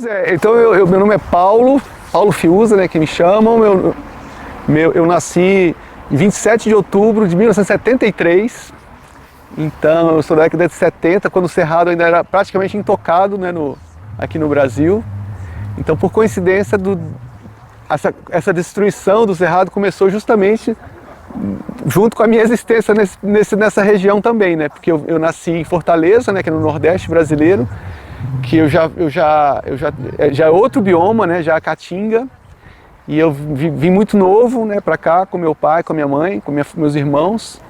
Pois é, então meu nome é Paulo Fiuza, né, que me chamam. Eu nasci em 27 de outubro de 1973, então eu sou da década de 70, quando o Cerrado ainda era praticamente intocado, né, aqui no Brasil. Então, por coincidência, essa destruição do Cerrado começou justamente junto com a minha existência nessa região também, né, porque eu nasci em Fortaleza, né, que é no Nordeste brasileiro, que já é outro bioma, né, já é a Caatinga, e eu vim muito novo, né, para cá com meu pai, com minha mãe, com meus irmãos,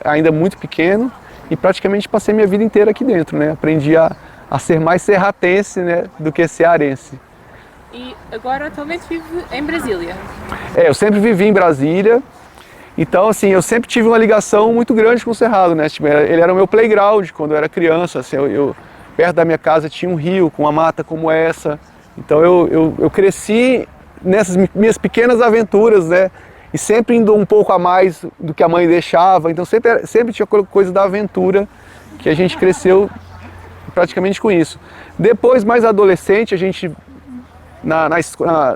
ainda muito pequeno, e praticamente passei minha vida inteira aqui dentro, né, aprendi a ser mais serratense, né, do que cearense. E agora atualmente vive em Brasília? Eu sempre vivi em Brasília, então assim, eu sempre tive uma ligação muito grande com o Cerrado, né, tipo, ele era o meu playground quando eu era criança, assim, perto da minha casa tinha um rio com uma mata como essa, então eu cresci nessas minhas pequenas aventuras, né? E sempre indo um pouco a mais do que a mãe deixava, então sempre tinha coisa da aventura, que a gente cresceu praticamente com isso. Depois, mais adolescente, a gente, na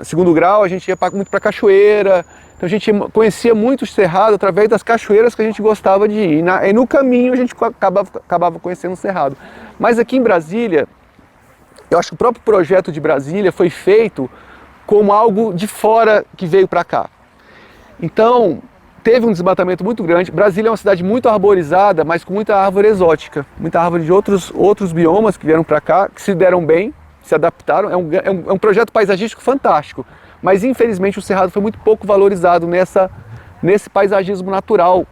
segundo grau, a gente ia muito para cachoeira, então a gente conhecia muito o Cerrado através das cachoeiras que a gente gostava de ir. E no caminho a gente acabava conhecendo o Cerrado. Mas aqui em Brasília, eu acho que o próprio projeto de Brasília foi feito como algo de fora que veio para cá. Então, teve um desmatamento muito grande. Brasília é uma cidade muito arborizada, mas com muita árvore exótica. Muita árvore de outros biomas que vieram para cá, que se deram bem, se adaptaram. É um projeto paisagístico fantástico. Mas, infelizmente, o Cerrado foi muito pouco valorizado nesse paisagismo natural.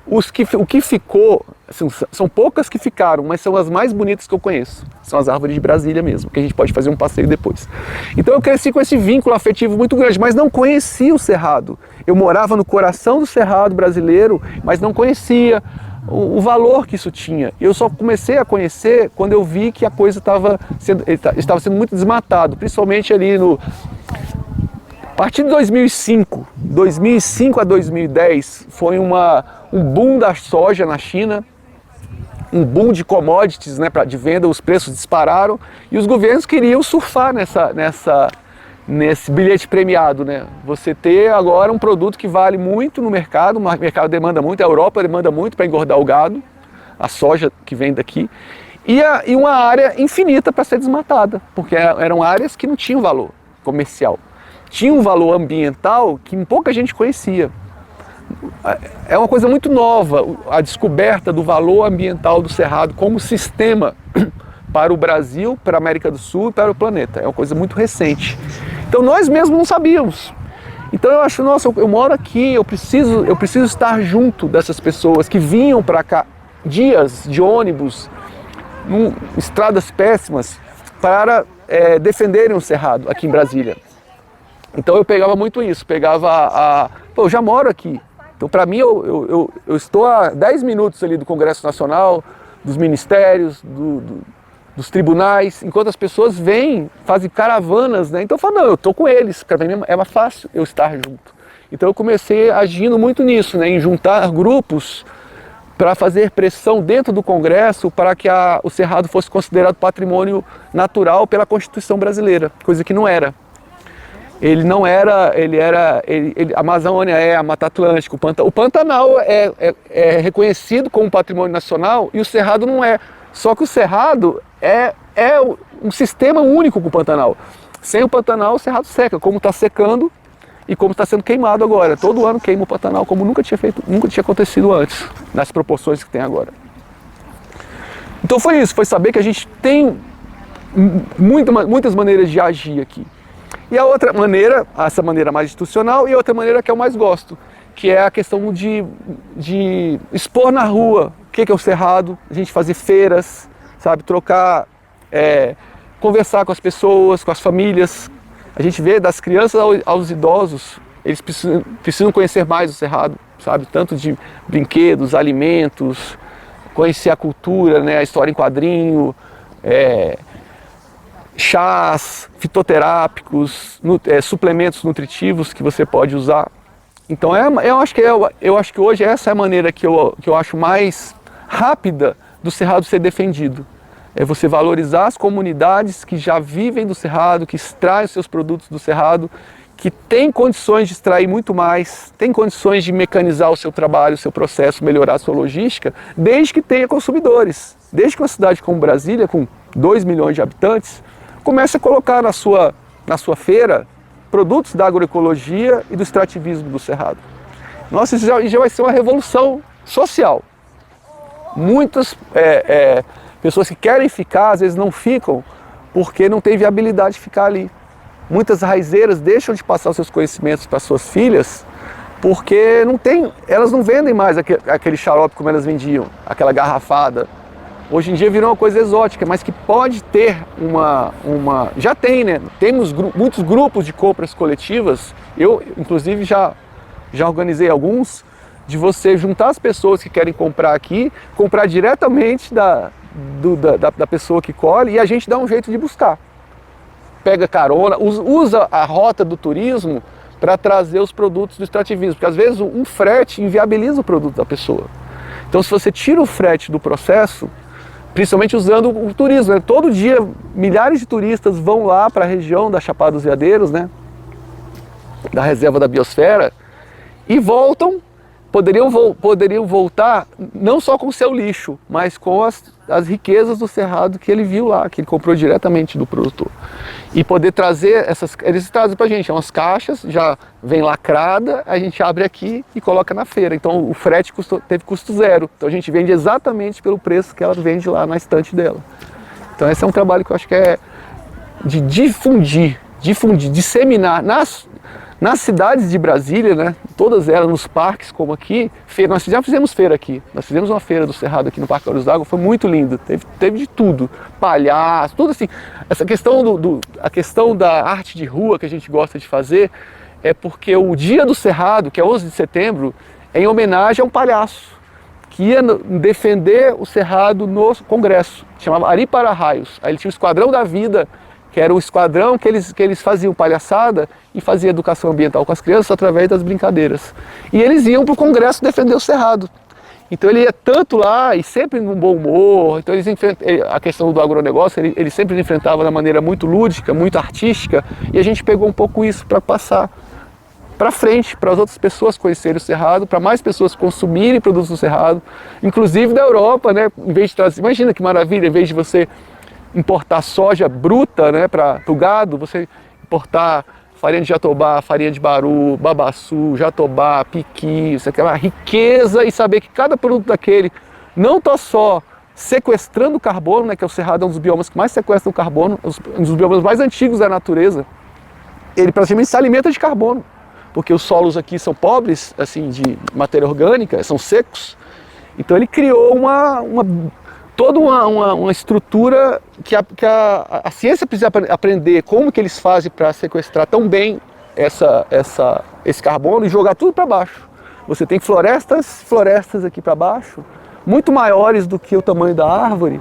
O que ficou, assim, são poucas que ficaram, mas são as mais bonitas que eu conheço. São as árvores de Brasília mesmo, que a gente pode fazer um passeio depois. Então eu cresci com esse vínculo afetivo muito grande, mas não conhecia o Cerrado. Eu morava no coração do Cerrado brasileiro, mas não conhecia o valor que isso tinha. Eu só comecei a conhecer quando eu vi que a coisa estava sendo muito desmatado, principalmente ali a partir de 2005 a 2010, foi um boom da soja na China, um boom de commodities, né, de venda, os preços dispararam e os governos queriam surfar nesse bilhete premiado, né? Você ter agora um produto que vale muito no mercado, o mercado demanda muito, a Europa demanda muito para engordar o gado, a soja que vem daqui, e uma área infinita para ser desmatada, porque eram áreas que não tinham valor comercial. Tinha um valor ambiental que pouca gente conhecia. É uma coisa muito nova, a descoberta do valor ambiental do Cerrado como sistema para o Brasil, para a América do Sul e para o planeta. É uma coisa muito recente. Então nós mesmos não sabíamos. Então eu acho, nossa, eu moro aqui, eu preciso estar junto dessas pessoas que vinham para cá dias de ônibus, estradas péssimas, para defenderem o Cerrado aqui em Brasília. Então eu pegava muito isso, eu já moro aqui, então para mim eu estou a 10 minutos ali do Congresso Nacional, dos ministérios, dos tribunais, enquanto as pessoas vêm, fazem caravanas, né? Então eu falo, não, eu estou com eles, para mim é mais fácil eu estar junto. Então eu comecei agindo muito nisso, né? Em juntar grupos para fazer pressão dentro do Congresso para que o Cerrado fosse considerado patrimônio natural pela Constituição brasileira, coisa que não era. Ele não era, a Amazônia a Mata Atlântica, o Pantanal é reconhecido como patrimônio nacional e o Cerrado não é. Só que o Cerrado é um sistema único com o Pantanal. Sem o Pantanal, o Cerrado seca, como está secando e como está sendo queimado agora. Todo ano queima o Pantanal, como nunca tinha acontecido antes, nas proporções que tem agora. Então foi isso, foi saber que a gente tem muitas maneiras de agir aqui. E a outra maneira, essa maneira mais institucional, e a outra maneira que eu mais gosto, que é a questão de expor na rua o que é o Cerrado, a gente fazer feiras, sabe, trocar, conversar com as pessoas, com as famílias. A gente vê das crianças aos idosos, eles precisam conhecer mais o Cerrado, sabe, tanto de brinquedos, alimentos, conhecer a cultura, né, a história em quadrinho, chás, fitoterápicos, suplementos nutritivos que você pode usar. Então eu acho que hoje essa é a maneira que eu acho mais rápida do Cerrado ser defendido. é você valorizar as comunidades que já vivem do cerrado, que extraem os seus produtos do cerrado, que têm condições de extrair muito mais, têm condições de mecanizar o seu trabalho, o seu processo, melhorar a sua logística, desde que tenha consumidores. Desde que uma cidade como Brasília, com 2 milhões de habitantes, comece a colocar na sua feira produtos da agroecologia e do extrativismo do cerrado. Nossa, isso já vai ser uma revolução social. Muitas pessoas que querem ficar, às vezes não ficam, porque não tem viabilidade de ficar ali. Muitas raizeiras deixam de passar os seus conhecimentos para suas filhas, porque elas não vendem mais aquele xarope como elas vendiam, aquela garrafada. Hoje em dia virou uma coisa exótica, mas que pode ter já tem, né? Temos muitos grupos de compras coletivas, eu inclusive já organizei alguns, de você juntar as pessoas que querem comprar aqui, comprar diretamente da pessoa que colhe e a gente dá um jeito de buscar. Pega carona, usa a rota do turismo para trazer os produtos do extrativismo, porque às vezes um frete inviabiliza o produto da pessoa. Então se você tira o frete do processo, principalmente usando o turismo, né? Todo dia milhares de turistas vão lá para a região da Chapada dos Veadeiros, né? Da reserva da biosfera, e voltam, poderiam voltar não só com o seu lixo, mas com as riquezas do cerrado que ele viu lá, que ele comprou diretamente do produtor. E poder trazer eles trazem pra gente umas caixas, já vem lacrada, a gente abre aqui e coloca na feira. Então o frete teve custo zero. Então a gente vende exatamente pelo preço que ela vende lá na estante dela. Então esse é um trabalho que eu acho que é de difundir, disseminar nas cidades de Brasília, né, todas elas, nos parques como aqui, nós já fizemos feira aqui, nós fizemos uma feira do Cerrado aqui no Parque Olhos d'Água, foi muito lindo, teve de tudo, palhaço, tudo assim. Essa questão a questão da arte de rua que a gente gosta de fazer é porque o dia do Cerrado, que é 11 de setembro, é em homenagem a um palhaço que ia defender o Cerrado no Congresso, chamava Ari Para-Raios. Aí ele tinha o Esquadrão da Vida, que era o esquadrão que eles faziam palhaçada e faziam educação ambiental com as crianças através das brincadeiras. E eles iam para o Congresso defender o Cerrado. Então ele ia tanto lá e sempre num bom humor. Então a questão do agronegócio ele sempre enfrentava de maneira muito lúdica, muito artística, e a gente pegou um pouco isso para passar para frente, para as outras pessoas conhecerem o Cerrado, para mais pessoas consumirem produtos do Cerrado, inclusive da Europa, né? Em vez de trazer, imagina que maravilha, em vez de você importar soja bruta, né, para o gado, você importar farinha de jatobá, farinha de baru, babaçu, jatobá, piqui, isso aqui é uma riqueza, e saber que cada produto daquele não está só sequestrando carbono, né, que é o Cerrado é um dos biomas que mais sequestram carbono, um dos biomas mais antigos da natureza, ele praticamente se alimenta de carbono, porque os solos aqui são pobres assim, de matéria orgânica, são secos, então ele criou toda uma estrutura que a ciência precisa aprender como que eles fazem para sequestrar tão bem esse carbono e jogar tudo para baixo. Você tem florestas aqui para baixo, muito maiores do que o tamanho da árvore,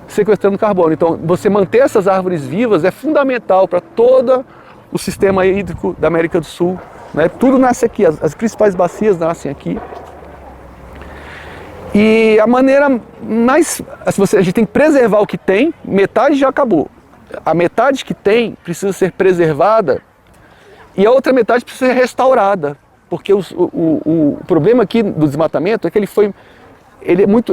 sequestrando carbono. Então você manter essas árvores vivas é fundamental para todo o sistema hídrico da América do Sul, né? Tudo nasce aqui, as principais bacias nascem aqui. E a maneira mais... a gente tem que preservar o que tem, metade já acabou. A metade que tem precisa ser preservada e a outra metade precisa ser restaurada. Porque o problema aqui do desmatamento é que ele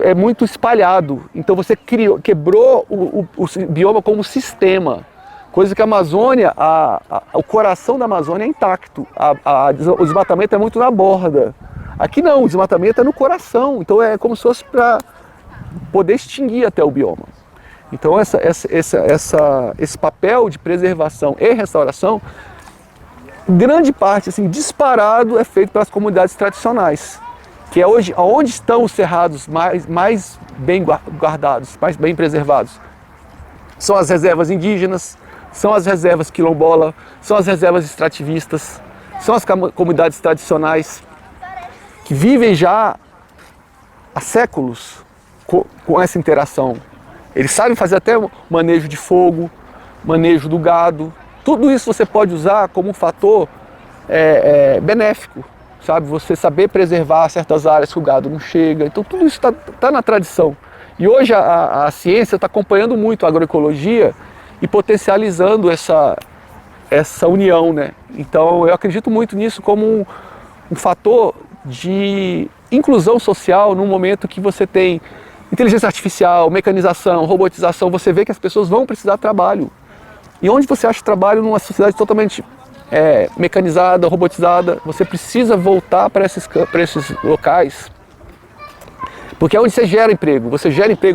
é muito espalhado. Então você quebrou o bioma como sistema. Coisa que a Amazônia, o coração da Amazônia é intacto. O desmatamento é muito na borda. Aqui não, o desmatamento é no coração, então é como se fosse para poder extinguir até o bioma. Então esse papel de preservação e restauração, grande parte, assim, disparado, é feito pelas comunidades tradicionais, que é hoje onde estão os cerrados mais bem guardados, mais bem preservados. São as reservas indígenas, são as reservas quilombola, são as reservas extrativistas, são as comunidades tradicionais, que vivem já há séculos com essa interação. Eles sabem fazer até manejo de fogo, manejo do gado. Tudo isso você pode usar como um fator benéfico, sabe? Você saber preservar certas áreas que o gado não chega. Então tudo isso está na tradição. E hoje a ciência está acompanhando muito a agroecologia e potencializando essa união, né? Então eu acredito muito nisso como um fator de inclusão social num momento que você tem inteligência artificial, mecanização, robotização, você vê que as pessoas vão precisar de trabalho. E onde você acha trabalho numa sociedade totalmente mecanizada, robotizada, você precisa voltar para esses locais. Porque é onde você gera emprego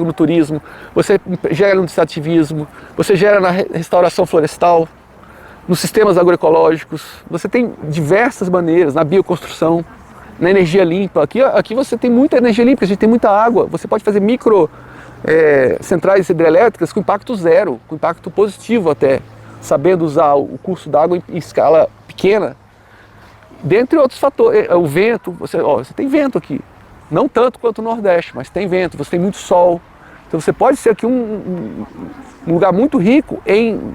no turismo, você gera no extrativismo, você gera na restauração florestal, nos sistemas agroecológicos, você tem diversas maneiras, na bioconstrução, na energia limpa. Aqui você tem muita energia limpa, a gente tem muita água, você pode fazer centrais hidrelétricas com impacto zero, com impacto positivo até, sabendo usar o curso d'água em escala pequena. Dentre outros fatores, o vento, você tem vento aqui. Não tanto quanto o Nordeste, mas tem vento, você tem muito sol. Então você pode ser aqui um lugar muito rico em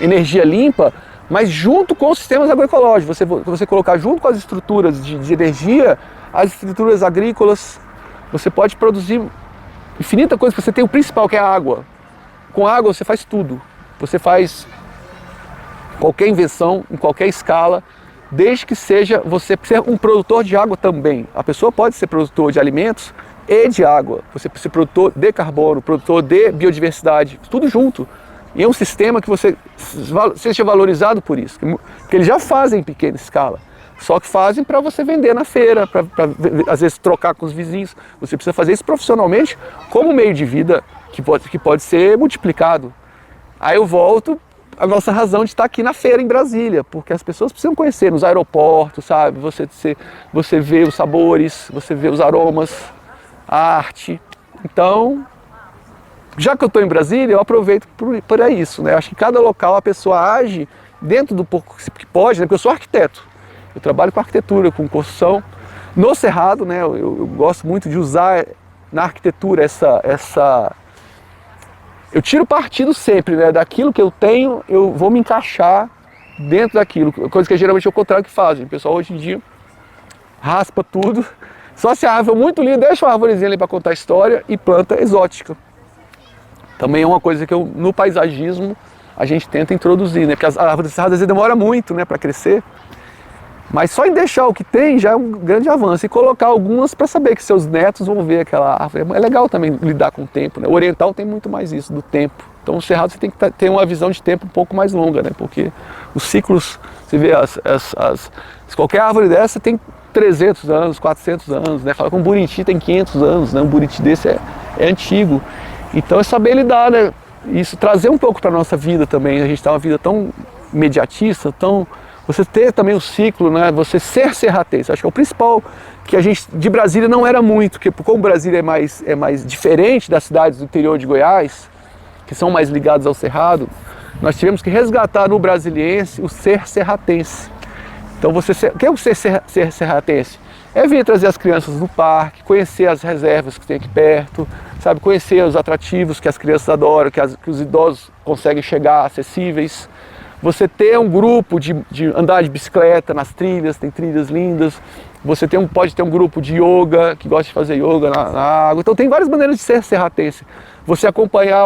energia limpa, mas junto com os sistemas agroecológicos. Você colocar junto com as estruturas de energia, as estruturas agrícolas, você pode produzir infinita coisa. Você tem o principal, que é a água. Com água você faz tudo. Você faz qualquer invenção, em qualquer escala, desde que você ser um produtor de água também. A pessoa pode ser produtor de alimentos e de água. Você pode ser produtor de carbono, produtor de biodiversidade, tudo junto. E é um sistema que você seja valorizado por isso. Porque eles já fazem em pequena escala. Só que fazem para você vender na feira, para às vezes trocar com os vizinhos. Você precisa fazer isso profissionalmente como meio de vida que pode ser multiplicado. Aí eu volto a nossa razão de estar aqui na feira em Brasília, porque as pessoas precisam conhecer nos aeroportos, sabe? Você vê os sabores, você vê os aromas, a arte. Então, já que eu estou em Brasília, eu aproveito para isso, né? Acho que cada local a pessoa age dentro do pouco que pode, né? Porque eu sou arquiteto, eu trabalho com arquitetura, com construção. No Cerrado, né? Eu gosto muito de usar na arquitetura eu tiro partido sempre, né? Daquilo que eu tenho, eu vou me encaixar dentro daquilo. Coisa que geralmente é o contrário que fazem. O pessoal hoje em dia raspa tudo. Só se a árvore é muito linda, deixa uma árvorezinha ali para contar a história e planta exótica. Também é uma coisa que no paisagismo a gente tenta introduzir, né? Porque as árvores cerradas às vezes demoram muito, né, para crescer. Mas só em deixar o que tem já é um grande avanço. E colocar algumas para saber que seus netos vão ver aquela árvore. É legal também lidar com o tempo, né? O oriental tem muito mais isso, do tempo. Então o cerrado você tem que ter uma visão de tempo um pouco mais longa, né? Porque os ciclos, você vê, qualquer árvore dessa tem 300 anos, 400 anos, né? Fala que um buriti tem 500 anos, né? Um buriti desse é antigo. Então é saber lidar, né? Isso, trazer um pouco para a nossa vida também. A gente está uma vida tão imediatista, tão... Você ter também o ciclo, né? Você ser serratense. Acho que é o principal, que a gente de Brasília não era muito, porque como Brasília é mais diferente das cidades do interior de Goiás, que são mais ligadas ao cerrado, nós tivemos que resgatar no brasiliense o ser serratense. Então o que é o ser serratense? É vir trazer as crianças no parque, conhecer as reservas que tem aqui perto, sabe? Conhecer os atrativos que as crianças adoram, que os idosos conseguem chegar acessíveis. Você ter um grupo de andar de bicicleta nas trilhas, tem trilhas lindas. Você pode ter um grupo de yoga, que gosta de fazer yoga na água. Então tem várias maneiras de ser serratense. Você acompanhar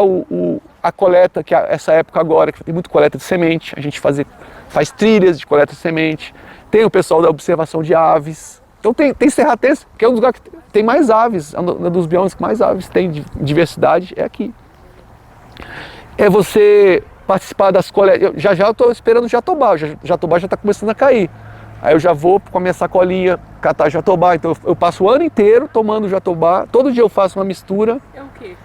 a coleta, que é essa época agora, que tem muito coleta de semente. A gente faz trilhas de coleta de semente. Tem o pessoal da observação de aves. Então tem serratense, que é um lugar que tem mais aves, um dos biomas que mais aves tem de diversidade, é aqui. É você participar das coletas. Já eu estou esperando o jatobá. O jatobá já está começando a cair. Aí eu já vou com a minha sacolinha catar jatobá. Então eu passo o ano inteiro tomando jatobá. Todo dia eu faço uma mistura. É o quê?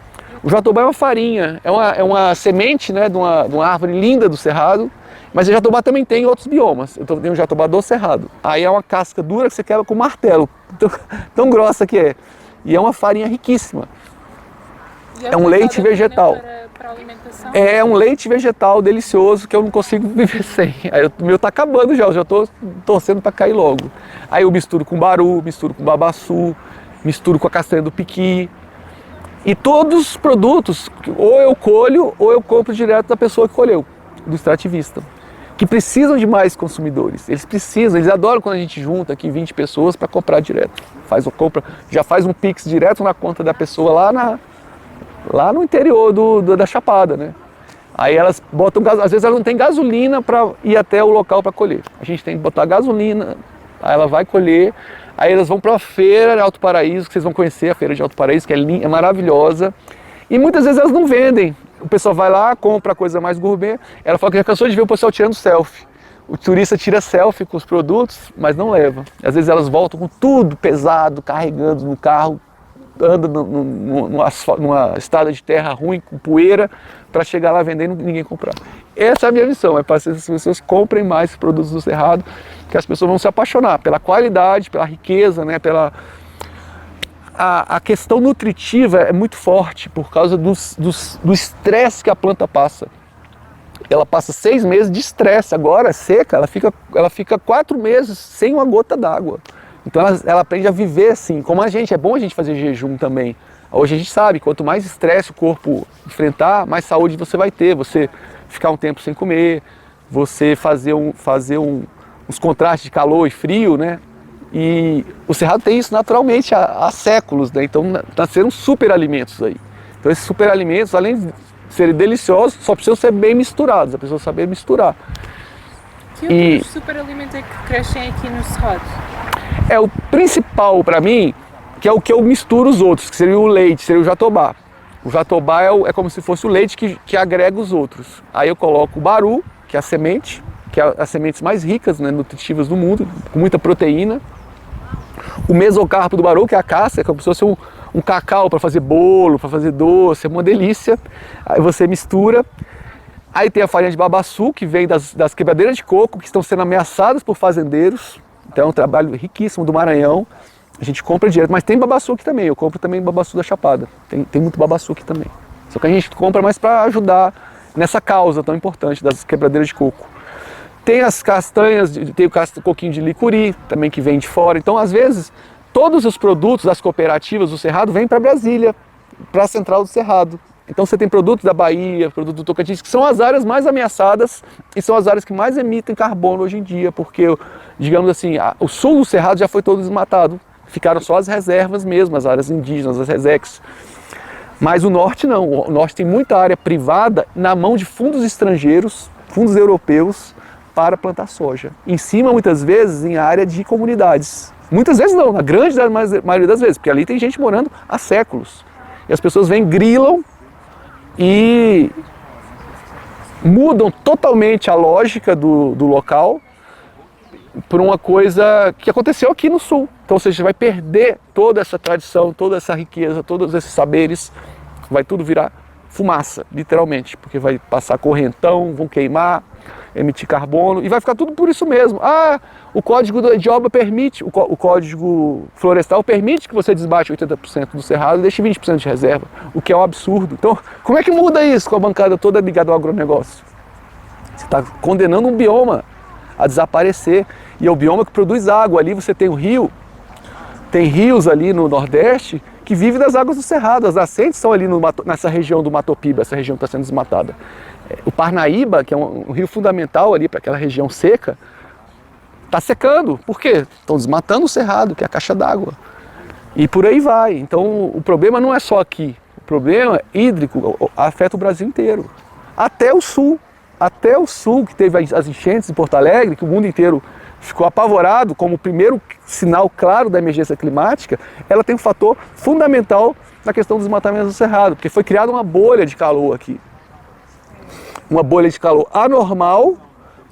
O jatobá é uma farinha. É uma semente, né, de uma árvore linda do cerrado. Mas o jatobá também tem outros biomas. Eu tenho o jatobá do cerrado. Aí é uma casca dura que você quebra com martelo. Tão grossa que é. E é uma farinha riquíssima. É um leite vegetal. Para alimentação? É um leite vegetal delicioso que eu não consigo viver sem. Aí o meu tá acabando já, eu já tô torcendo para cair logo. Aí eu misturo com baru, misturo com babaçu, misturo com a castanha do piqui. E todos os produtos, ou eu colho ou eu compro direto da pessoa que colheu, do extrativista. Que precisam de mais consumidores. Eles adoram quando a gente junta aqui 20 pessoas para comprar direto. Já faz um Pix direto na conta da pessoa lá lá no interior da Chapada, né? Aí elas botam, às vezes ela não tem gasolina para ir até o local para colher. A gente tem que botar gasolina, aí ela vai colher, aí elas vão para a feira de Alto Paraíso, que vocês vão conhecer a feira de Alto Paraíso, que é maravilhosa. E muitas vezes elas não vendem. O pessoal vai lá, compra coisa mais gourmet. Ela fala que já cansou de ver o pessoal tirando selfie. O turista tira selfie com os produtos, mas não leva. Às vezes elas voltam com tudo pesado, carregando no carro, anda numa estrada de terra ruim, com poeira, para chegar lá vendendo e ninguém comprar. Essa é a minha missão, é para que as pessoas comprem mais produtos do Cerrado, que as pessoas vão se apaixonar pela qualidade, pela riqueza, né, a questão nutritiva é muito forte por causa do estresse que a planta passa. Ela passa 6 meses de estresse, agora seca, ela fica 4 meses sem uma gota d'água. Então ela aprende a viver assim, como a gente, é bom a gente fazer jejum também. Hoje a gente sabe, quanto mais estresse o corpo enfrentar, mais saúde você vai ter. Você ficar um tempo sem comer, você fazer uns contrastes de calor e frio, né? E o Cerrado tem isso naturalmente há séculos, né? Então nasceram super alimentos aí. Então esses super alimentos, além de serem deliciosos, só precisam ser bem misturados, a pessoa saber misturar. Que outros super alimentos é que crescem aqui no Cerrado? É o principal para mim, que é o que eu misturo os outros, que seria o leite, seria o jatobá. O jatobá é como se fosse o leite que agrega os outros. Aí eu coloco o baru, que é a semente, que é as sementes mais ricas, né, nutritivas do mundo, com muita proteína. O mesocarpo do baru, que é a casca, é como se fosse um cacau para fazer bolo, para fazer doce, é uma delícia. Aí você mistura. Aí tem a farinha de babaçu, que vem das quebradeiras de coco, que estão sendo ameaçadas por fazendeiros. Então é um trabalho riquíssimo do Maranhão. A gente compra direto, mas tem babaçu aqui também. Eu compro também babaçu da Chapada. Tem muito babaçu aqui também. Só que a gente compra mais para ajudar nessa causa tão importante das quebradeiras de coco. Tem as castanhas, tem o coquinho de licuri, também que vem de fora. Então, às vezes, todos os produtos das cooperativas do Cerrado vêm para Brasília, para a Central do Cerrado. Então você tem produtos da Bahia, produtos do Tocantins, que são as áreas mais ameaçadas e são as áreas que mais emitem carbono hoje em dia, porque, digamos assim, o sul do Cerrado já foi todo desmatado. Ficaram só as reservas mesmo, as áreas indígenas, as resex. Mas o norte não. O norte tem muita área privada na mão de fundos estrangeiros, fundos europeus, para plantar soja. Em cima, muitas vezes, em área de comunidades. Muitas vezes não, na grande maioria das vezes, porque ali tem gente morando há séculos. E as pessoas vêm, grilam e mudam totalmente a lógica do local por uma coisa que aconteceu aqui no sul. Então, ou seja, você vai perder toda essa tradição, toda essa riqueza, todos esses saberes, vai tudo virar fumaça, literalmente, porque vai passar correntão, vão queimar, emitir carbono, e vai ficar tudo por isso mesmo. Ah, o código de obra permite, o código florestal permite que você desbate 80% do cerrado e deixe 20% de reserva, o que é um absurdo. Então, como é que muda isso com a bancada toda ligada ao agronegócio? Você está condenando um bioma a desaparecer, e é o bioma que produz água. Ali você tem o rio, tem rios ali no Nordeste que vivem das águas do Cerrado. As nascentes são ali nessa região do Matopiba, essa região que está sendo desmatada. O Parnaíba, que é um rio fundamental ali para aquela região seca, está secando. Por quê? Estão desmatando o Cerrado, que é a caixa d'água. E por aí vai. Então o problema não é só aqui. O problema hídrico afeta o Brasil inteiro. Até o sul. Até o sul, que teve as enchentes em Porto Alegre, que o mundo inteiro ficou apavorado como o primeiro sinal claro da emergência climática, ela tem um fator fundamental na questão dos desmatamento do Cerrado, porque foi criada uma bolha de calor aqui. Uma bolha de calor anormal,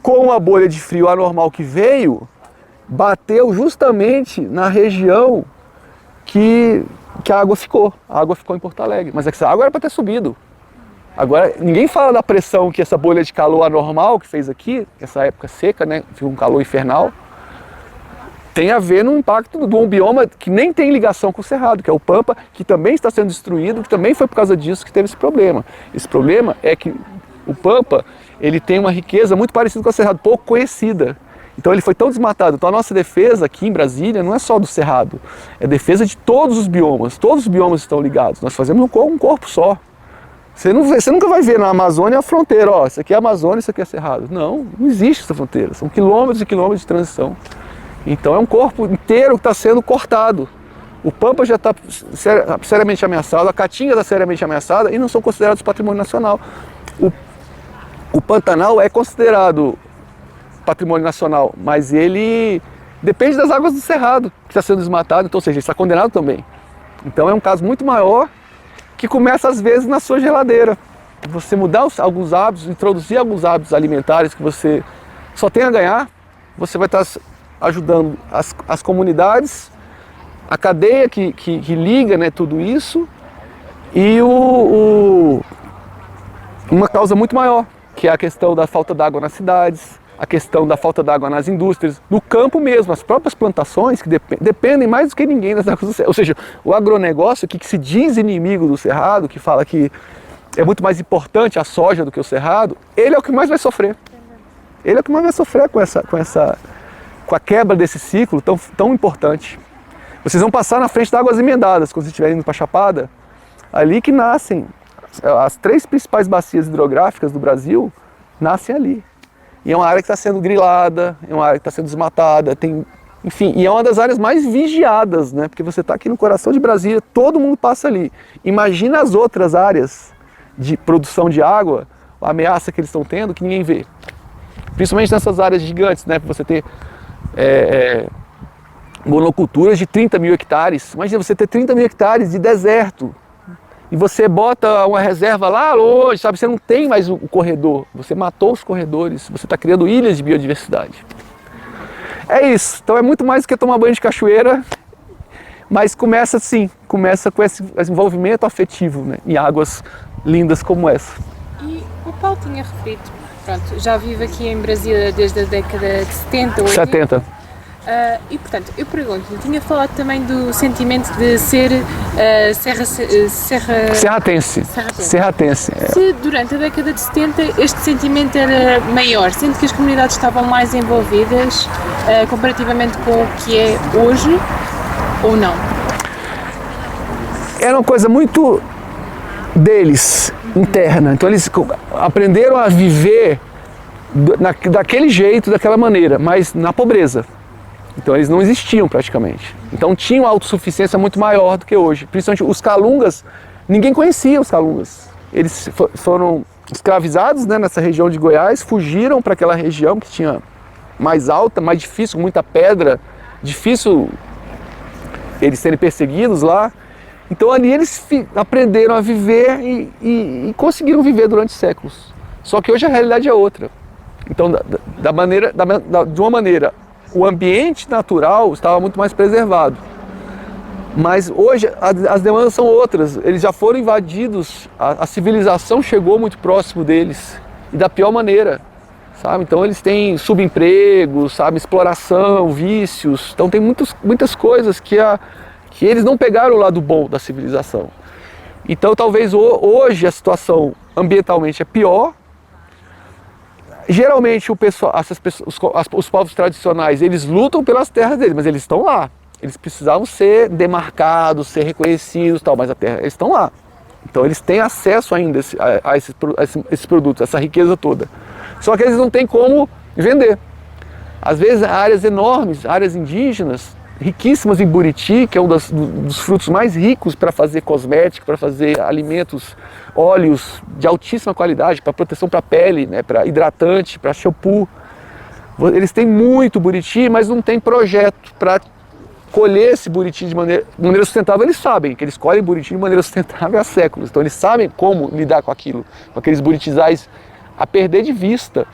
com uma bolha de frio anormal que veio, bateu justamente na região que a água ficou. A água ficou em Porto Alegre, mas essa água era para ter subido. Agora, ninguém fala da pressão que essa bolha de calor anormal que fez aqui, essa época seca, né, um calor infernal, tem a ver no impacto de um bioma que nem tem ligação com o Cerrado, que é o Pampa, que também está sendo destruído, que também foi por causa disso que teve esse problema. Esse problema é que o Pampa, ele tem uma riqueza muito parecida com o Cerrado, pouco conhecida. Então ele foi tão desmatado. Então a nossa defesa aqui em Brasília não é só do Cerrado, é defesa de todos os biomas estão ligados. Nós fazemos um corpo só. Você nunca vai ver na Amazônia a fronteira, ó, isso aqui é Amazônia, isso aqui é Cerrado. Não existe essa fronteira, são quilômetros e quilômetros de transição. Então é um corpo inteiro que está sendo cortado. O Pampa já está seriamente ameaçado, a Caatinga está seriamente ameaçada e não são considerados patrimônio nacional. O Pantanal é considerado patrimônio nacional, mas ele depende das águas do Cerrado, que está sendo desmatado, então, ou seja, ele está condenado também. Então é um caso muito maior que começa às vezes na sua geladeira. Você mudar alguns hábitos, introduzir alguns hábitos alimentares que você só tem a ganhar, você vai estar ajudando as comunidades, a cadeia que liga, né, tudo isso, e uma causa muito maior, que é a questão da falta d'água nas cidades, a questão da falta d'água nas indústrias, no campo mesmo, as próprias plantações que dependem mais do que ninguém das águas do Cerrado. Ou seja, o agronegócio que se diz inimigo do Cerrado, que fala que é muito mais importante a soja do que o Cerrado, ele é o que mais vai sofrer. Ele é o que mais vai sofrer com a quebra desse ciclo tão importante. Vocês vão passar na frente das Águas Emendadas, quando vocês estiverem indo para a Chapada, ali que nascem as 3 principais bacias hidrográficas do Brasil, nascem ali. E é uma área que está sendo grilada, é uma área que está sendo desmatada, enfim, e é uma das áreas mais vigiadas, né? Porque você está aqui no coração de Brasília, todo mundo passa ali. Imagina as outras áreas de produção de água, a ameaça que eles estão tendo, que ninguém vê. Principalmente nessas áreas gigantes, né? Para você ter monoculturas de 30 mil hectares. Imagina você ter 30 mil hectares de deserto. E você bota uma reserva lá longe, sabe? Você não tem mais o corredor. Você matou os corredores. Você está criando ilhas de biodiversidade. É isso. Então é muito mais do que tomar banho de cachoeira. Mas começa assim. Começa com esse envolvimento afetivo, né? Em águas lindas como essa. E o Paulo tinha referido, pronto, já vive aqui em Brasília desde a década de 70 ou 70. E portanto, eu pergunto-lhe, tinha falado também do sentimento de ser serratense. Se durante a década de 70 este sentimento era maior, sendo que as comunidades estavam mais envolvidas comparativamente com o que é hoje, ou não? Era uma coisa muito deles, interna. Então eles aprenderam a viver daquele jeito, daquela maneira, mas na pobreza. Então eles não existiam praticamente. Então tinham autossuficiência muito maior do que hoje. Principalmente os calungas, ninguém conhecia os calungas. Eles foram escravizados, né, nessa região de Goiás, fugiram para aquela região que tinha mais alta, mais difícil, muita pedra, difícil eles serem perseguidos lá. Então ali eles aprenderam a viver e conseguiram viver durante séculos. Só que hoje a realidade é outra. Então de uma maneira, o ambiente natural estava muito mais preservado. Mas hoje as demandas são outras, eles já foram invadidos, a civilização chegou muito próximo deles, e da pior maneira, sabe? Então eles têm subemprego, sabe? Exploração, vícios, então tem muitas coisas que eles não pegaram o lado bom da civilização. Então talvez hoje a situação ambientalmente é pior. Geralmente os povos tradicionais, eles lutam pelas terras deles, mas eles estão lá. Eles precisavam ser demarcados, ser reconhecidos, tal, mas a terra, eles estão lá. Então eles têm acesso ainda a esses produtos, essa riqueza toda. Só que eles não têm como vender. Às vezes áreas enormes, áreas indígenas, riquíssimas em buriti, que é um dos frutos mais ricos para fazer cosméticos, para fazer alimentos, óleos de altíssima qualidade, para proteção para a pele, né, para hidratante, para shampoo. Eles têm muito buriti, mas não tem projeto para colher esse buriti de maneira sustentável. Eles sabem que eles colhem buriti de maneira sustentável há séculos, então eles sabem como lidar com aquilo, com aqueles buritisais a perder de vista.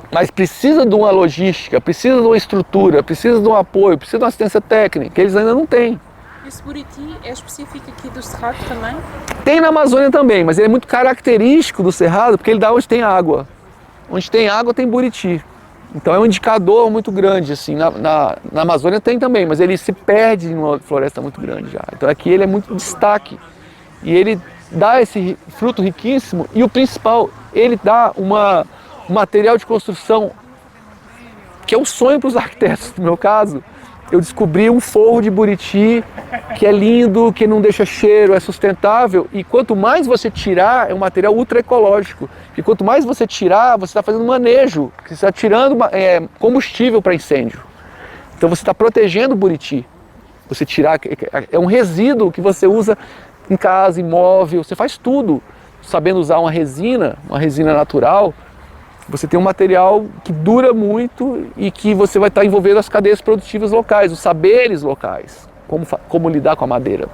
Mas precisa de uma logística, precisa de uma estrutura, precisa de um apoio, precisa de uma assistência técnica, que eles ainda não têm. Esse buriti é específico aqui do Cerrado também? Tem na Amazônia também, mas ele é muito característico do Cerrado, porque ele dá onde tem água. Onde tem água tem buriti. Então é um indicador muito grande, assim. Na Amazônia tem também, mas ele se perde em uma floresta muito grande já. Então aqui ele é muito destaque. E ele dá esse fruto riquíssimo, e o principal, ele dá um material de construção que é um sonho para os arquitetos. No meu caso, eu descobri um forro de buriti que é lindo, que não deixa cheiro, é sustentável, e quanto mais você tirar, é um material ultra ecológico, e quanto mais você tirar, você está fazendo manejo, você está tirando combustível para incêndio. Então você está protegendo o buriti. você tirar, é um resíduo que você usa em casa, imóvel, você faz tudo. Sabendo usar uma resina natural, você tem um material que dura muito e que você vai estar envolvendo as cadeias produtivas locais, os saberes locais, como lidar com a madeira.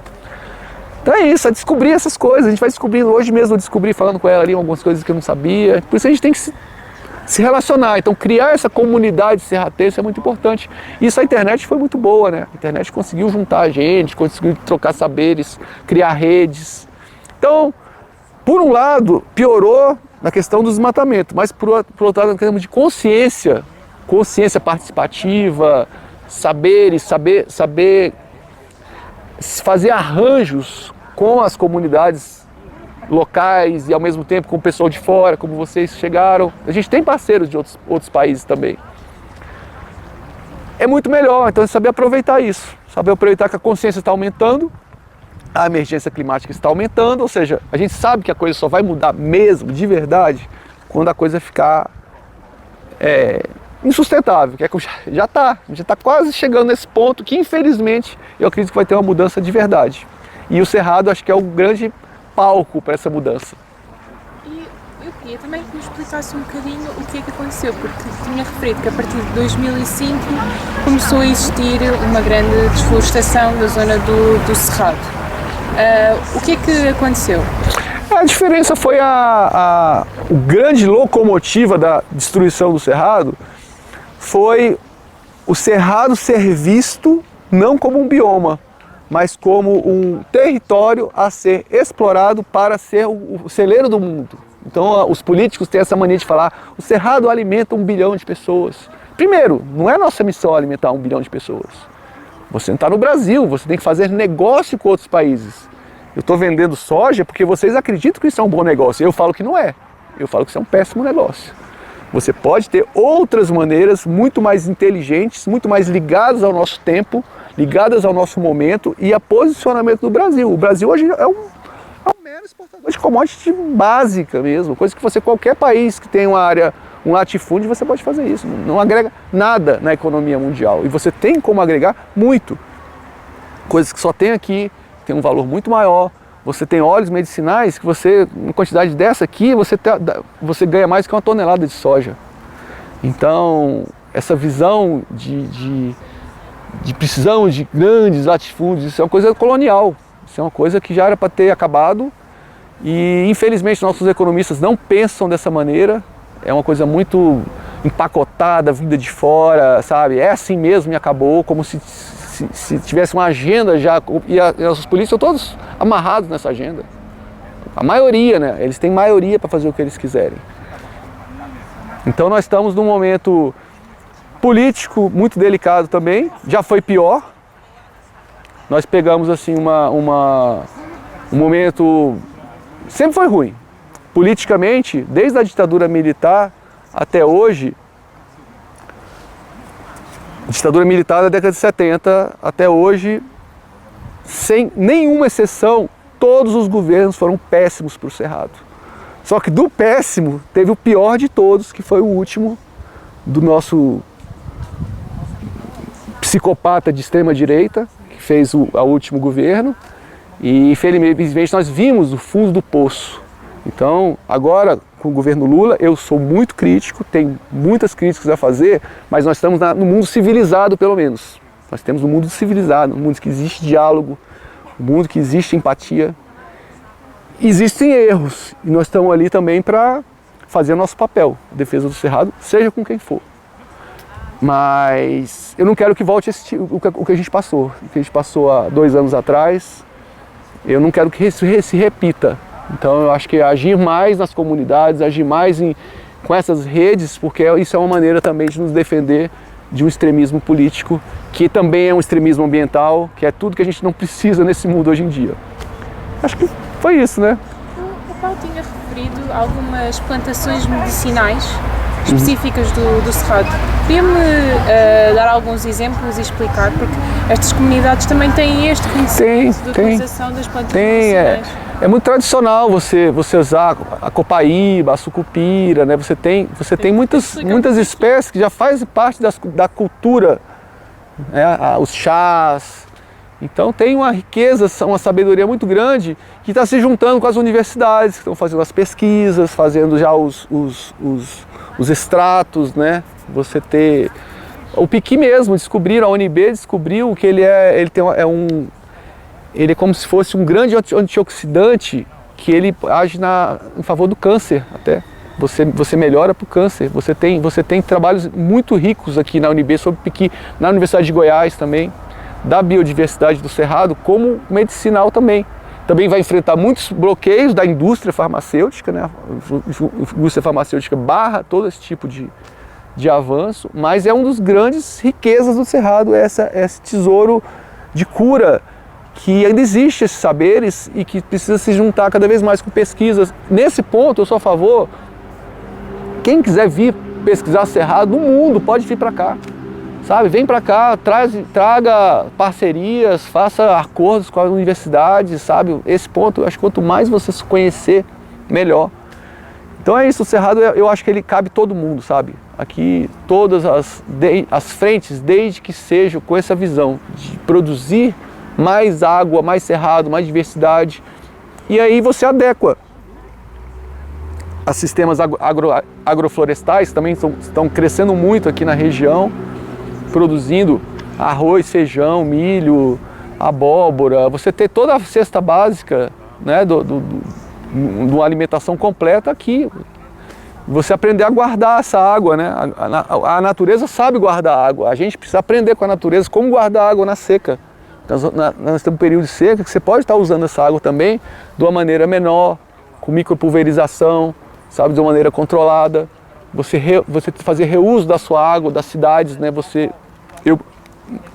Então é isso, é descobrir essas coisas, a gente vai descobrindo, hoje mesmo eu descobri falando com ela ali algumas coisas que eu não sabia, por isso a gente tem que se relacionar, então criar essa comunidade serratense é muito importante. Isso a internet foi muito boa, né? A internet conseguiu juntar a gente, conseguiu trocar saberes, criar redes. Então, por um lado, piorou na questão do desmatamento, mas por outro lado, na questão de consciência participativa, saber fazer arranjos com as comunidades locais e ao mesmo tempo com o pessoal de fora, como vocês chegaram. A gente tem parceiros de outros países também. É muito melhor, então, saber aproveitar isso, saber aproveitar que a consciência está aumentando, a emergência climática está aumentando, ou seja, a gente sabe que a coisa só vai mudar mesmo, de verdade, quando a coisa ficar insustentável, que já está quase chegando nesse ponto que, infelizmente, eu acredito que vai ter uma mudança de verdade. E o Cerrado acho que é o grande palco para essa mudança. E eu queria também que me explicasse um bocadinho o que é que aconteceu, porque tinha referido que a partir de 2005 começou a existir uma grande desflorestação da zona do Cerrado. O que é que aconteceu? A diferença foi o grande locomotiva da destruição do Cerrado foi o Cerrado ser visto não como um bioma, mas como um território a ser explorado para ser o celeiro do mundo. Então os políticos têm essa mania de falar: o Cerrado alimenta 1 bilhão de pessoas. Primeiro, não é nossa missão alimentar 1 bilhão de pessoas. Você não está no Brasil, você tem que fazer negócio com outros países. Eu estou vendendo soja porque vocês acreditam que isso é um bom negócio. Eu falo que não é. Eu falo que isso é um péssimo negócio. Você pode ter outras maneiras muito mais inteligentes, muito mais ligadas ao nosso tempo, ligadas ao nosso momento e a posicionamento do Brasil. O Brasil hoje é um mero exportador de commodity básica mesmo, coisa que qualquer país que tem uma área, um latifúndio, você pode fazer isso. Não agrega nada na economia mundial. E você tem como agregar muito. Coisas que só tem aqui, tem um valor muito maior. Você tem óleos medicinais que uma quantidade dessa aqui, você ganha mais que 1 tonelada de soja. Então, essa visão de precisão de grandes latifúndios, isso é uma coisa colonial. Isso é uma coisa que já era para ter acabado. E, infelizmente, nossos economistas não pensam dessa maneira. É uma coisa muito empacotada, vinda de fora, sabe? É assim mesmo e acabou, como se tivesse uma agenda já, e os políticos estão todos amarrados nessa agenda. A maioria, né? Eles têm maioria para fazer o que eles quiserem. Então nós estamos num momento político muito delicado também, já foi pior. Nós pegamos assim um momento, sempre foi ruim. Politicamente, desde a ditadura militar até hoje, ditadura militar da década de 70 até hoje, sem nenhuma exceção, todos os governos foram péssimos para o Cerrado. Só que do péssimo, teve o pior de todos, que foi o último do nosso psicopata de extrema-direita, que fez o último governo. E infelizmente nós vimos o fundo do poço. Então, agora, com o governo Lula, eu sou muito crítico, tenho muitas críticas a fazer, mas nós estamos no mundo civilizado, pelo menos. Nós temos um mundo civilizado, um mundo que existe diálogo, um mundo que existe empatia. Existem erros, e nós estamos ali também para fazer o nosso papel, a defesa do Cerrado, seja com quem for. Mas eu não quero que volte o que a gente passou. O que a gente passou há 2 anos atrás, eu não quero que isso se repita. Então eu acho que agir mais nas comunidades, agir mais com essas redes, porque isso é uma maneira também de nos defender de um extremismo político, que também é um extremismo ambiental, que é tudo que a gente não precisa nesse mundo hoje em dia. Acho que foi isso, né? O Paulo tinha referido algumas plantações medicinais específicas do Cerrado. Podia-me dar alguns exemplos e explicar? Porque estas comunidades também têm este conhecimento de utilização das plantas medicinais. É muito tradicional você usar a copaíba, a sucupira, né? Você tem muitas espécies que já fazem parte da cultura, né? Os chás. Então tem uma riqueza, uma sabedoria muito grande que está se juntando com as universidades, que estão fazendo as pesquisas, fazendo já os extratos, né? Você ter... O piqui mesmo, descobriram, a UNB descobriu que ele é como se fosse um grande antioxidante, que ele age em favor do câncer até. Você melhora para o câncer. Você tem trabalhos muito ricos aqui na UNB sobre piqui, na Universidade de Goiás também, da biodiversidade do cerrado, como medicinal também. Também vai enfrentar muitos bloqueios da indústria farmacêutica, né? A indústria farmacêutica barra todo esse tipo de avanço, mas é um dos grandes riquezas do cerrado, esse tesouro de cura, que ainda existe esses saberes e que precisa se juntar cada vez mais com pesquisas. Nesse ponto eu sou a favor, quem quiser vir pesquisar cerrado no mundo pode vir para cá, sabe? Vem para cá, traga parcerias, faça acordos com as universidades, sabe? Esse ponto, eu acho que quanto mais você se conhecer, melhor. Então é isso, o cerrado eu acho que ele cabe todo mundo, sabe? Aqui todas as frentes, desde que sejam com essa visão de produzir mais água, mais cerrado, mais diversidade. E aí você adequa. Os sistemas agroflorestais também estão crescendo muito aqui na região, produzindo arroz, feijão, milho, abóbora. Você ter toda a cesta básica, né, de uma alimentação completa aqui. Você aprender a guardar essa água, né? A natureza sabe guardar água. A gente precisa aprender com a natureza como guardar água na seca. Nós temos um período de seca que você pode estar usando essa água também de uma maneira menor, com micropulverização, sabe, de uma maneira controlada. Você fazer reuso da sua água, das cidades, né?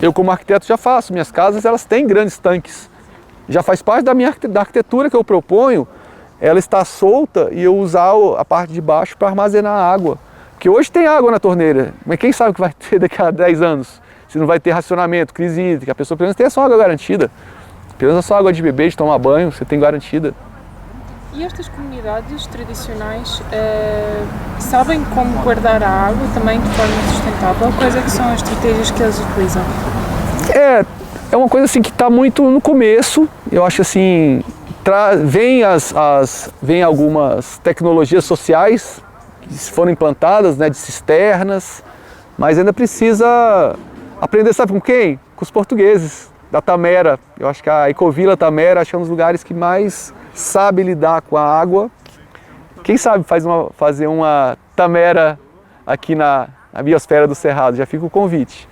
Eu como arquiteto já faço. Minhas casas, elas têm grandes tanques. Já faz parte da arquitetura que eu proponho. Ela está solta e eu usar a parte de baixo para armazenar água. Porque hoje tem água na torneira, mas quem sabe o que vai ter daqui a 10 anos? Se não vai ter racionamento, crise hídrica, a pessoa pelo menos tem a sua água garantida. Pelo menos a sua água de beber, de tomar banho, você tem garantida. E estas comunidades tradicionais sabem como guardar a água também de forma sustentável? Quais é que são as estratégias que eles utilizam? É uma coisa assim que está muito no começo. Eu acho assim, vem algumas tecnologias sociais que foram implantadas, né, de cisternas, mas ainda precisa aprender, sabe com quem? Com os portugueses, da Tamera. Eu acho que a Ecovila Tamera, acho que é um dos lugares que mais sabe lidar com a água. Quem sabe fazer uma Tamera aqui na biosfera do Cerrado, já fica o convite.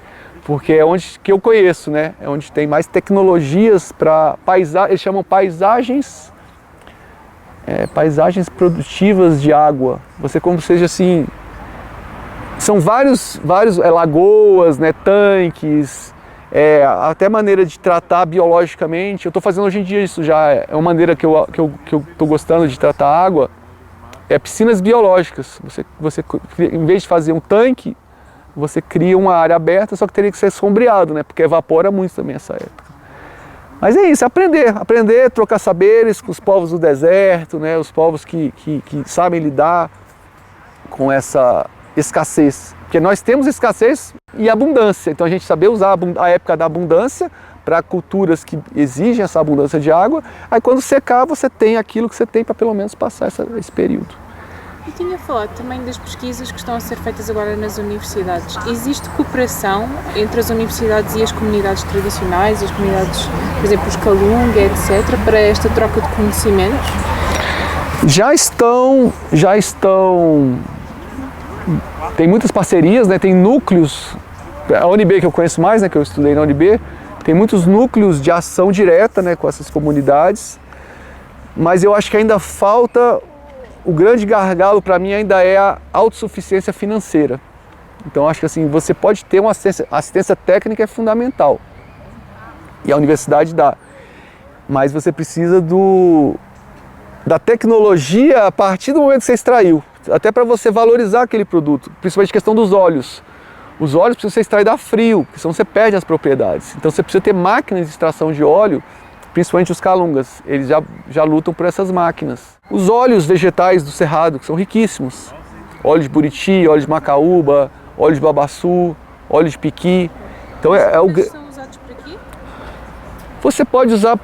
Porque é onde que eu conheço, né? É onde tem mais tecnologias para eles chamam paisagens produtivas de água. Você como seja assim, são vários lagoas, né, tanques, até maneira de tratar biologicamente. Eu estou fazendo hoje em dia isso já, é uma maneira que eu estou gostando de tratar a água, piscinas biológicas. Você em vez de fazer um tanque, você cria uma área aberta, só que teria que ser sombreado, né? Porque evapora muito também essa época. Mas é isso, aprender, trocar saberes com os povos do deserto, né? Os povos que sabem lidar com essa escassez. Porque nós temos escassez e abundância, então a gente saber usar a época da abundância para culturas que exigem essa abundância de água, aí quando secar você tem aquilo que você tem para pelo menos passar esse período. Eu tinha falado também das pesquisas que estão a ser feitas agora nas universidades. Existe cooperação entre as universidades e as comunidades tradicionais, as comunidades, por exemplo, os Calunga, etc., para esta troca de conhecimentos? Já estão, tem muitas parcerias, né? Tem núcleos, a UNB que eu conheço mais, né? Que eu estudei na UNB, tem muitos núcleos de ação direta, né? Com essas comunidades, mas eu acho que ainda falta. O grande gargalo para mim ainda é a autossuficiência financeira. Então acho que assim, você pode ter uma assistência técnica é fundamental. E a universidade dá. Mas você precisa da tecnologia a partir do momento que você extraiu. Até para você valorizar aquele produto. Principalmente a questão dos óleos. Os óleos precisam ser extraídos a frio, porque senão você perde as propriedades. Então você precisa ter máquinas de extração de óleo, principalmente os calungas. Eles já lutam por essas máquinas. Os óleos vegetais do cerrado, que são riquíssimos. Óleo de buriti, óleo de macaúba, óleo de babaçu, óleo de piqui. Então são usados por aqui? Você pode usar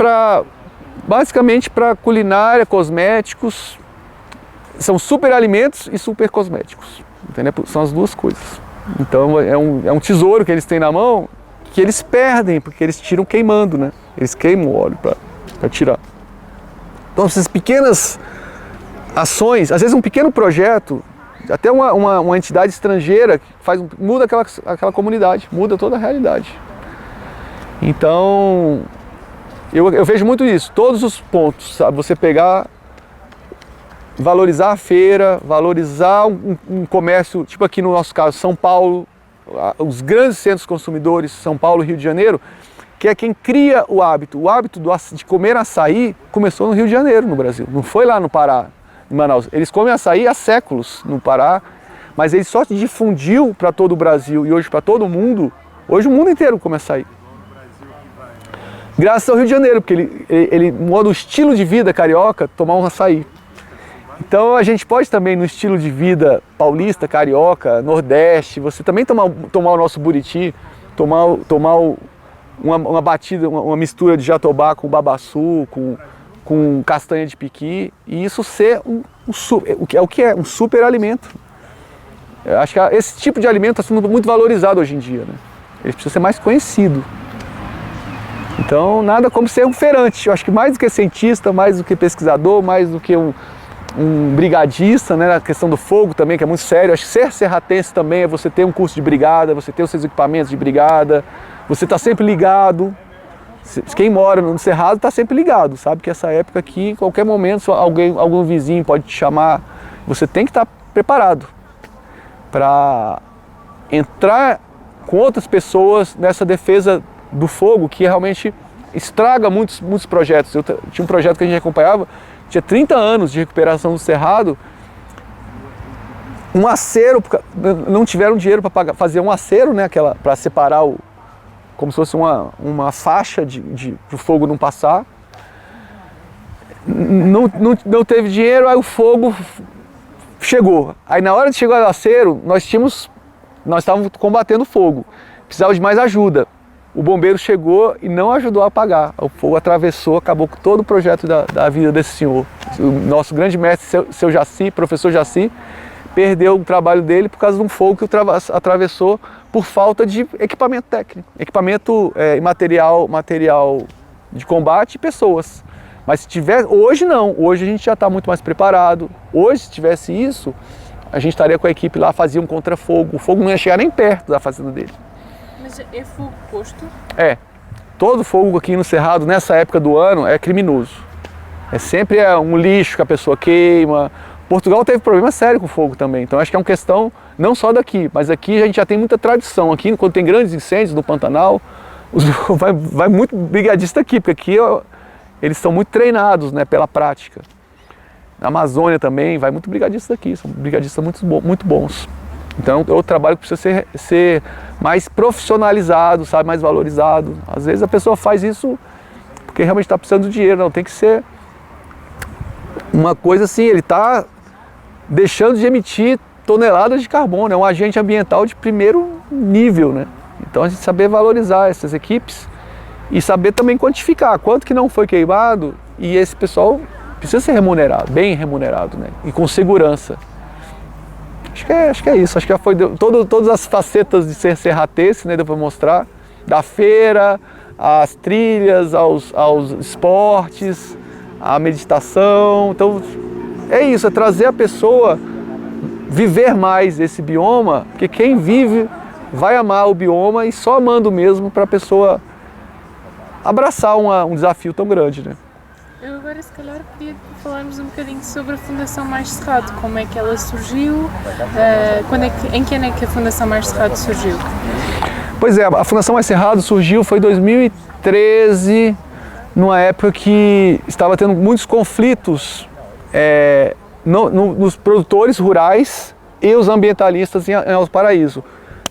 basicamente para culinária, cosméticos. São super alimentos e super cosméticos, entendeu? São as duas coisas. Então é um tesouro que eles têm na mão, que eles perdem, porque eles tiram queimando, né? Eles queimam o óleo para tirar. Então essas pequenas ações, às vezes um pequeno projeto, até uma entidade estrangeira muda aquela comunidade, muda toda a realidade. Então eu vejo muito isso, todos os pontos, sabe? Você pegar, valorizar a feira, valorizar um comércio, tipo aqui no nosso caso, São Paulo, os grandes centros consumidores, São Paulo e Rio de Janeiro, que é quem cria o hábito. O hábito de comer açaí começou no Rio de Janeiro, no Brasil, não foi lá no Pará, em Manaus. Eles comem açaí há séculos no Pará, mas ele só se difundiu para todo o Brasil e hoje para todo o mundo. Hoje o mundo inteiro come açaí. Graças ao Rio de Janeiro, porque ele muda o estilo de vida carioca, tomar um açaí. Então a gente pode também, no estilo de vida paulista, carioca, nordeste, você também tomar o nosso buriti, tomar uma batida, uma mistura de jatobá com babaçu, com castanha de piqui, e isso ser o que é um super alimento. Eu acho que esse tipo de alimento está sendo muito valorizado hoje em dia, né? Ele precisa ser mais conhecido. Então nada como ser um feirante. Eu acho que mais do que cientista, mais do que pesquisador, mais do que um brigadista, né, a questão do fogo também, que é muito sério. Acho que ser serratense também é você ter um curso de brigada, você ter os seus equipamentos de brigada, você está sempre ligado. Quem mora no Cerrado está sempre ligado, sabe que essa época aqui, em qualquer momento, algum vizinho pode te chamar. Você tem que estar preparado para entrar com outras pessoas nessa defesa do fogo, que realmente estraga muitos projetos. Eu tinha um projeto que a gente acompanhava, tinha 30 anos de recuperação do Cerrado, um acero, não tiveram dinheiro para fazer um acero, né, para separar como se fosse uma faixa para o fogo não passar. Não teve dinheiro, aí o fogo chegou. Aí na hora de chegar o acero, nós estávamos combatendo o fogo, precisava de mais ajuda. O bombeiro chegou e não ajudou a apagar. O fogo atravessou, acabou com todo o projeto da vida desse senhor. O nosso grande mestre, seu Jaci, professor Jaci, perdeu o trabalho dele por causa de um fogo que atravessou por falta de equipamento técnico. Equipamento e material de combate e pessoas. Mas se tiver, hoje não. Hoje a gente já está muito mais preparado. Hoje, se tivesse isso, a gente estaria com a equipe lá, fazia um contra-fogo. O fogo não ia chegar nem perto da fazenda dele. Mas é fogo posto? É. Todo fogo aqui no Cerrado, nessa época do ano, é criminoso. Sempre um lixo que a pessoa queima. Portugal teve problema sério com fogo também. Então acho que é uma questão não só daqui, mas aqui a gente já tem muita tradição. Aqui, quando tem grandes incêndios no Pantanal, vai muito brigadista aqui, porque aqui eles são muito treinados, né, pela prática. Na Amazônia também vai muito brigadista aqui, são brigadistas muito bons. Então é outro trabalho que precisa ser mais profissionalizado, sabe, mais valorizado. Às vezes a pessoa faz isso porque realmente está precisando de dinheiro, não, tem que ser uma coisa assim, ele está deixando de emitir toneladas de carbono, é um agente ambiental de primeiro nível, né? Então a gente saber valorizar essas equipes e saber também quantificar quanto que não foi queimado, e esse pessoal precisa ser remunerado, bem remunerado, né? E com segurança. Acho que é isso, acho que já foi todas as facetas de ser serratense, né, deu para mostrar, da feira, às trilhas, aos esportes, à meditação. Então é isso, é trazer a pessoa viver mais esse bioma, porque quem vive vai amar o bioma, e só amando mesmo para a pessoa abraçar um desafio tão grande, né? Eu agora, se calhar, queria falarmos um bocadinho sobre a Fundação Mais Cerrado, como é que ela surgiu, em que ano é que a Fundação Mais Cerrado surgiu? Pois é, a Fundação Mais Cerrado surgiu, foi em 2013, numa época que estava tendo muitos conflitos nos produtores rurais e os ambientalistas em Alto Paraíso.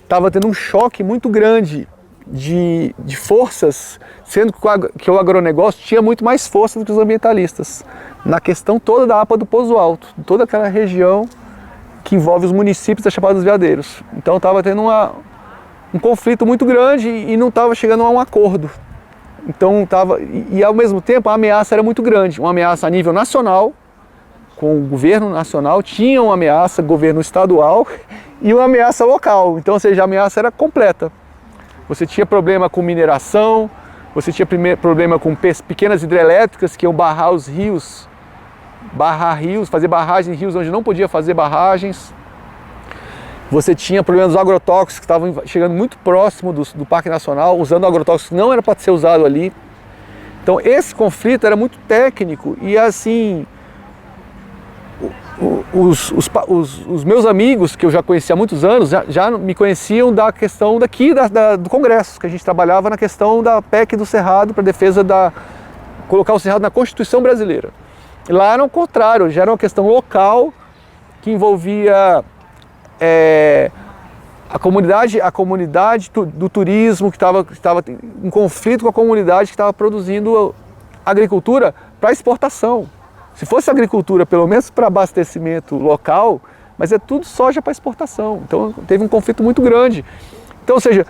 Estava tendo um choque muito grande de forças, sendo que o agronegócio tinha muito mais força do que os ambientalistas, na questão toda da APA do Pouso Alto, toda aquela região que envolve os municípios da Chapada dos Veadeiros. Então estava tendo um conflito muito grande e não estava chegando a um acordo. Então e ao mesmo tempo a ameaça era muito grande, uma ameaça a nível nacional, com o governo nacional, tinha uma ameaça governo estadual e uma ameaça local. Então, ou seja, a ameaça era completa. Você tinha problema com mineração, você tinha problema com pequenas hidrelétricas que iam barrar os rios, fazer barragens em rios onde não podia fazer barragens. Você tinha problemas dos agrotóxicos que estavam chegando muito próximo do Parque Nacional, usando agrotóxicos que não era para ser usado ali. Então esse conflito era muito técnico e assim, os meus amigos, que eu já conhecia há muitos anos, já me conheciam da questão daqui do Congresso, que a gente trabalhava na questão da PEC do Cerrado para defesa colocar o Cerrado na Constituição brasileira. Lá era o contrário, já era uma questão local que envolvia a comunidade do turismo que estava em conflito com a comunidade que estava produzindo agricultura para exportação. Se fosse agricultura, pelo menos para abastecimento local, mas é tudo soja para exportação. Então teve um conflito muito grande. Então, ou seja,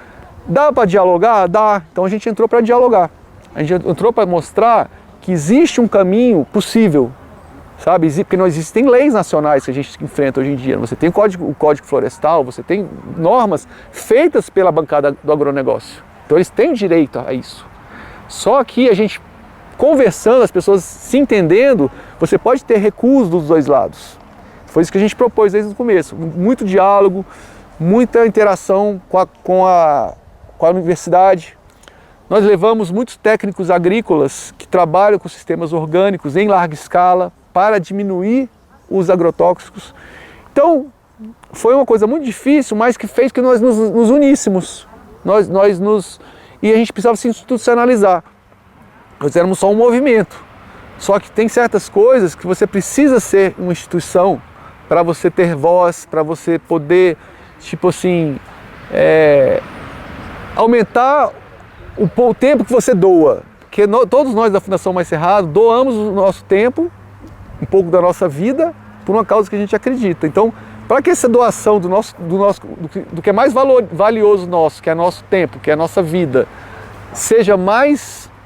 dá para dialogar? Dá. Então a gente entrou para dialogar. A gente entrou para mostrar que existe um caminho possível, sabe? Porque não existem leis nacionais que a gente enfrenta hoje em dia. Você tem o Código Florestal, você tem normas feitas pela bancada do agronegócio. Então eles têm direito a isso. Só que a gente conversando, as pessoas se entendendo, você pode ter recuos dos dois lados. Foi isso que a gente propôs desde o começo. Muito diálogo, muita interação com a universidade. Nós levamos muitos técnicos agrícolas que trabalham com sistemas orgânicos em larga escala para diminuir os agrotóxicos. Então, foi uma coisa muito difícil, mas que fez que nós nos uníssemos. E a gente precisava se institucionalizar. Nós éramos só um movimento. Só que tem certas coisas que você precisa ser uma instituição para você ter voz, para você poder, tipo assim, aumentar o tempo que você doa. Porque todos nós da Fundação Mais Cerrado doamos o nosso tempo, um pouco da nossa vida, por uma causa que a gente acredita. Então, para que essa doação do que é mais valioso nosso, que é nosso tempo, que é a nossa vida,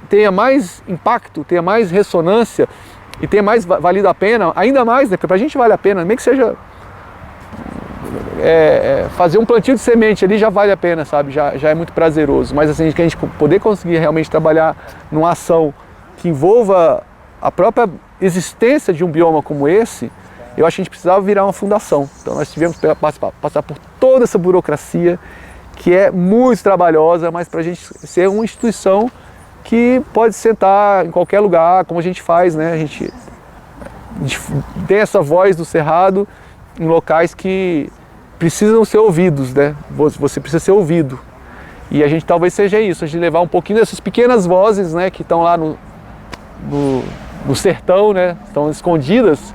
tenha mais impacto, tenha mais ressonância e tenha mais valido a pena, ainda mais, né? Porque pra gente vale a pena, nem que seja fazer um plantio de semente ali já vale a pena, sabe? Já é muito prazeroso. Mas assim, que a gente poder conseguir realmente trabalhar numa ação que envolva a própria existência de um bioma como esse, eu acho que a gente precisava virar uma fundação. Então nós tivemos que passar por toda essa burocracia, que é muito trabalhosa, mas para a gente ser uma instituição que pode sentar em qualquer lugar, como a gente faz, né? A gente tem essa voz do Cerrado em locais que precisam ser ouvidos, né? Você precisa ser ouvido. E a gente talvez seja isso, a gente levar um pouquinho dessas pequenas vozes, né, que estão lá no sertão, né? Estão escondidas,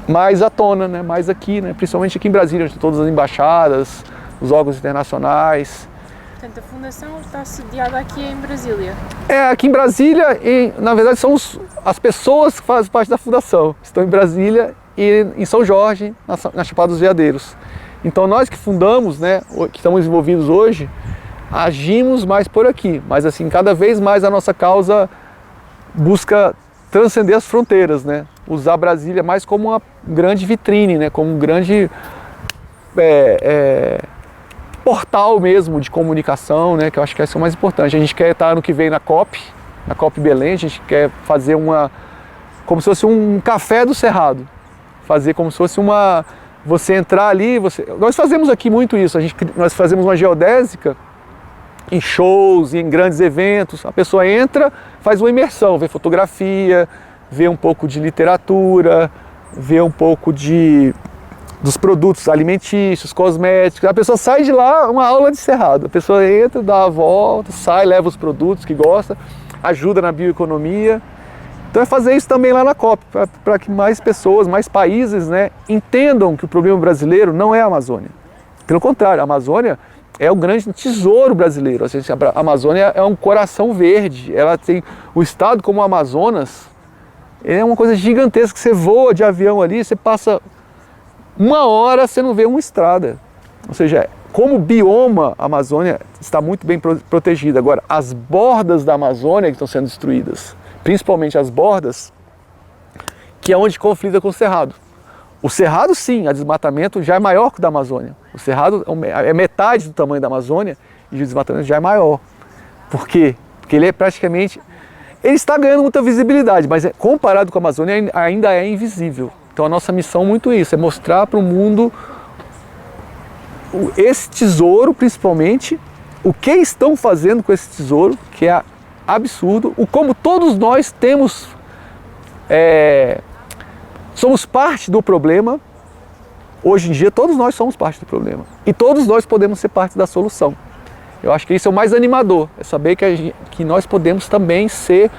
mais à tona, né? Mais aqui, né? Principalmente aqui em Brasília, onde estão todas as embaixadas, os órgãos internacionais. Portanto, a Fundação está sediada aqui em Brasília? Aqui em Brasília, na verdade são as pessoas que fazem parte da Fundação. Estão em Brasília e em São Jorge, na Chapada dos Veadeiros. Então nós que fundamos, né, que estamos envolvidos hoje, agimos mais por aqui. Mas assim, cada vez mais a nossa causa busca transcender as fronteiras, né? Usar Brasília mais como uma grande vitrine, né? Como um grande portal mesmo de comunicação, né, que eu acho que esse é o mais importante. A gente quer estar ano que vem na COP Belém, a gente quer fazer como se fosse um café do Cerrado, fazer como se fosse você entrar ali, nós fazemos aqui muito isso, nós fazemos uma geodésica em shows, em grandes eventos, a pessoa entra, faz uma imersão, vê fotografia, vê um pouco de literatura, vê um pouco dos produtos alimentícios, cosméticos. A pessoa sai de lá, uma aula de Cerrado. A pessoa entra, dá a volta, sai, leva os produtos que gosta, ajuda na bioeconomia. Então é fazer isso também lá na COP, para que mais pessoas, mais países, né, entendam que o problema brasileiro não é a Amazônia. Pelo contrário, a Amazônia é o grande tesouro brasileiro. A Amazônia é um coração verde. Ela tem o estado como o Amazonas, é uma coisa gigantesca. Você voa de avião ali, você passa 1 hora, você não vê uma estrada. Ou seja, como bioma, a Amazônia está muito bem protegida. Agora, as bordas da Amazônia que estão sendo destruídas, principalmente as bordas, que é onde conflita com o Cerrado. O Cerrado, sim, o desmatamento já é maior que o da Amazônia. O Cerrado é metade do tamanho da Amazônia e o desmatamento já é maior. Por quê? Porque ele é praticamente... Ele está ganhando muita visibilidade, mas comparado com a Amazônia ainda é invisível. Então a nossa missão é muito isso, é mostrar para o mundo esse tesouro, principalmente, o que estão fazendo com esse tesouro, que é absurdo, o como todos nós temos, somos parte do problema. Hoje em dia todos nós somos parte do problema e todos nós podemos ser parte da solução. Eu acho que isso é o mais animador, é saber que nós podemos também ser,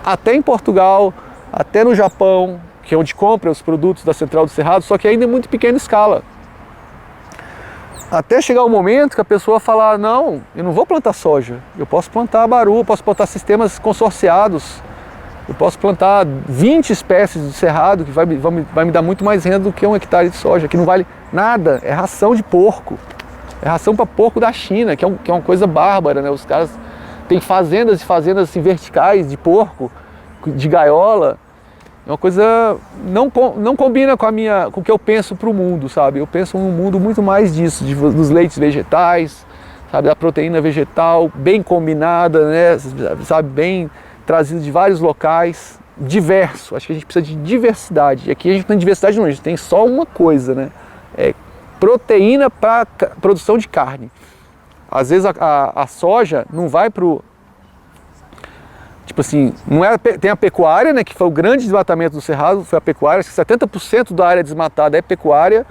até em Portugal, até no Japão, que é onde compra os produtos da Central do Cerrado, só que ainda em muito pequena escala. Até chegar o momento que a pessoa falar, não, eu não vou plantar soja, eu posso plantar baru, eu posso plantar sistemas consorciados, eu posso plantar 20 espécies de cerrado, que vai me dar muito mais renda do que 1 hectare de soja, que não vale nada, é ração de porco. É ração para porco da China, que é uma coisa bárbara, né? Os caras têm fazendas e fazendas assim, verticais de porco, de gaiola. É uma coisa não combina com o que eu penso para o mundo, sabe? Eu penso num mundo muito mais disso, dos leites vegetais, sabe? Da proteína vegetal bem combinada, né? Sabe? Bem trazida de vários locais, diverso. Acho que a gente precisa de diversidade. E aqui a gente não tem diversidade não, a gente tem só uma coisa, né? É proteína para produção de carne. Às vezes a soja não vai para o... Tipo assim, não é, tem a pecuária, né, que foi o grande desmatamento do Cerrado, foi a pecuária, acho que 70% da área desmatada é pecuária,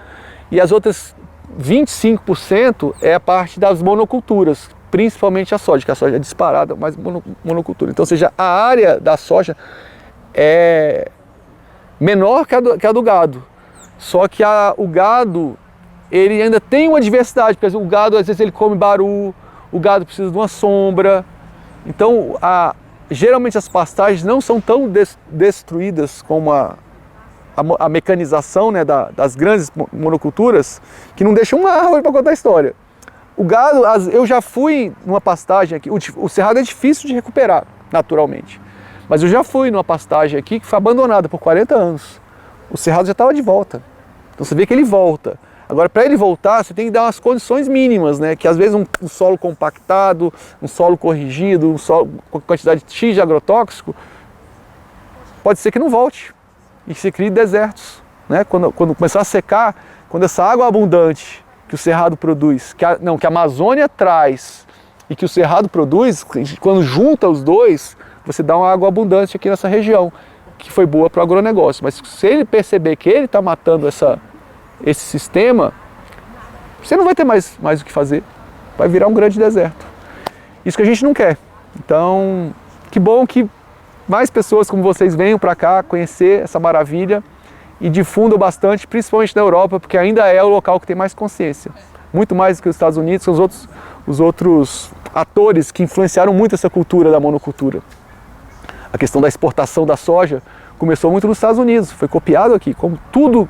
e as outras 25% é a parte das monoculturas, principalmente a soja, que a soja é disparada, mas monocultura. Então, ou seja, a área da soja é menor que a do gado, só que o gado, ele ainda tem uma diversidade, porque o gado, às vezes, ele come baru, o gado precisa de uma sombra, então, geralmente as pastagens não são tão destruídas como a mecanização, né, das grandes monoculturas, que não deixa uma árvore para contar a história. O gado, eu já fui numa pastagem aqui, o cerrado é difícil de recuperar naturalmente, mas eu já fui numa pastagem aqui que foi abandonada por 40 anos. O cerrado já estava de volta, então você vê que ele volta. Agora, para ele voltar, você tem que dar umas condições mínimas, né? Que às vezes um solo compactado, um solo corrigido, um solo com quantidade X de agrotóxico, pode ser que não volte e que se crie desertos, né? Quando começar a secar, quando essa água abundante que o cerrado produz, que a Amazônia traz e que o cerrado produz, quando junta os dois, você dá uma água abundante aqui nessa região, que foi boa para o agronegócio. Mas se ele perceber que ele está matando esse sistema, você não vai ter mais o que fazer, vai virar um grande deserto. Isso que a gente não quer. Então, que bom que mais pessoas como vocês venham para cá conhecer essa maravilha e difundam bastante, principalmente na Europa, porque ainda é o local que tem mais consciência. Muito mais do que os Estados Unidos, que os outros atores que influenciaram muito essa cultura da monocultura. A questão da exportação da soja começou muito nos Estados Unidos, foi copiado aqui, como tudo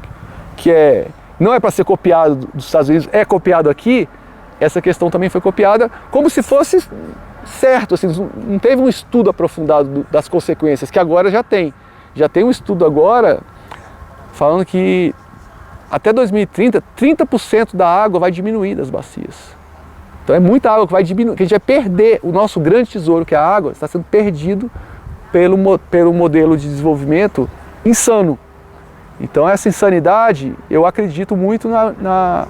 que não é para ser copiado dos Estados Unidos, é copiado aqui, essa questão também foi copiada como se fosse certo, assim, não teve um estudo aprofundado das consequências, que agora já tem. Já tem um estudo agora falando que até 2030, 30% da água vai diminuir das bacias. Então é muita água que vai diminuir, que a gente vai perder, o nosso grande tesouro, que é a água, está sendo perdido pelo modelo de desenvolvimento insano. Então essa insanidade, eu acredito muito na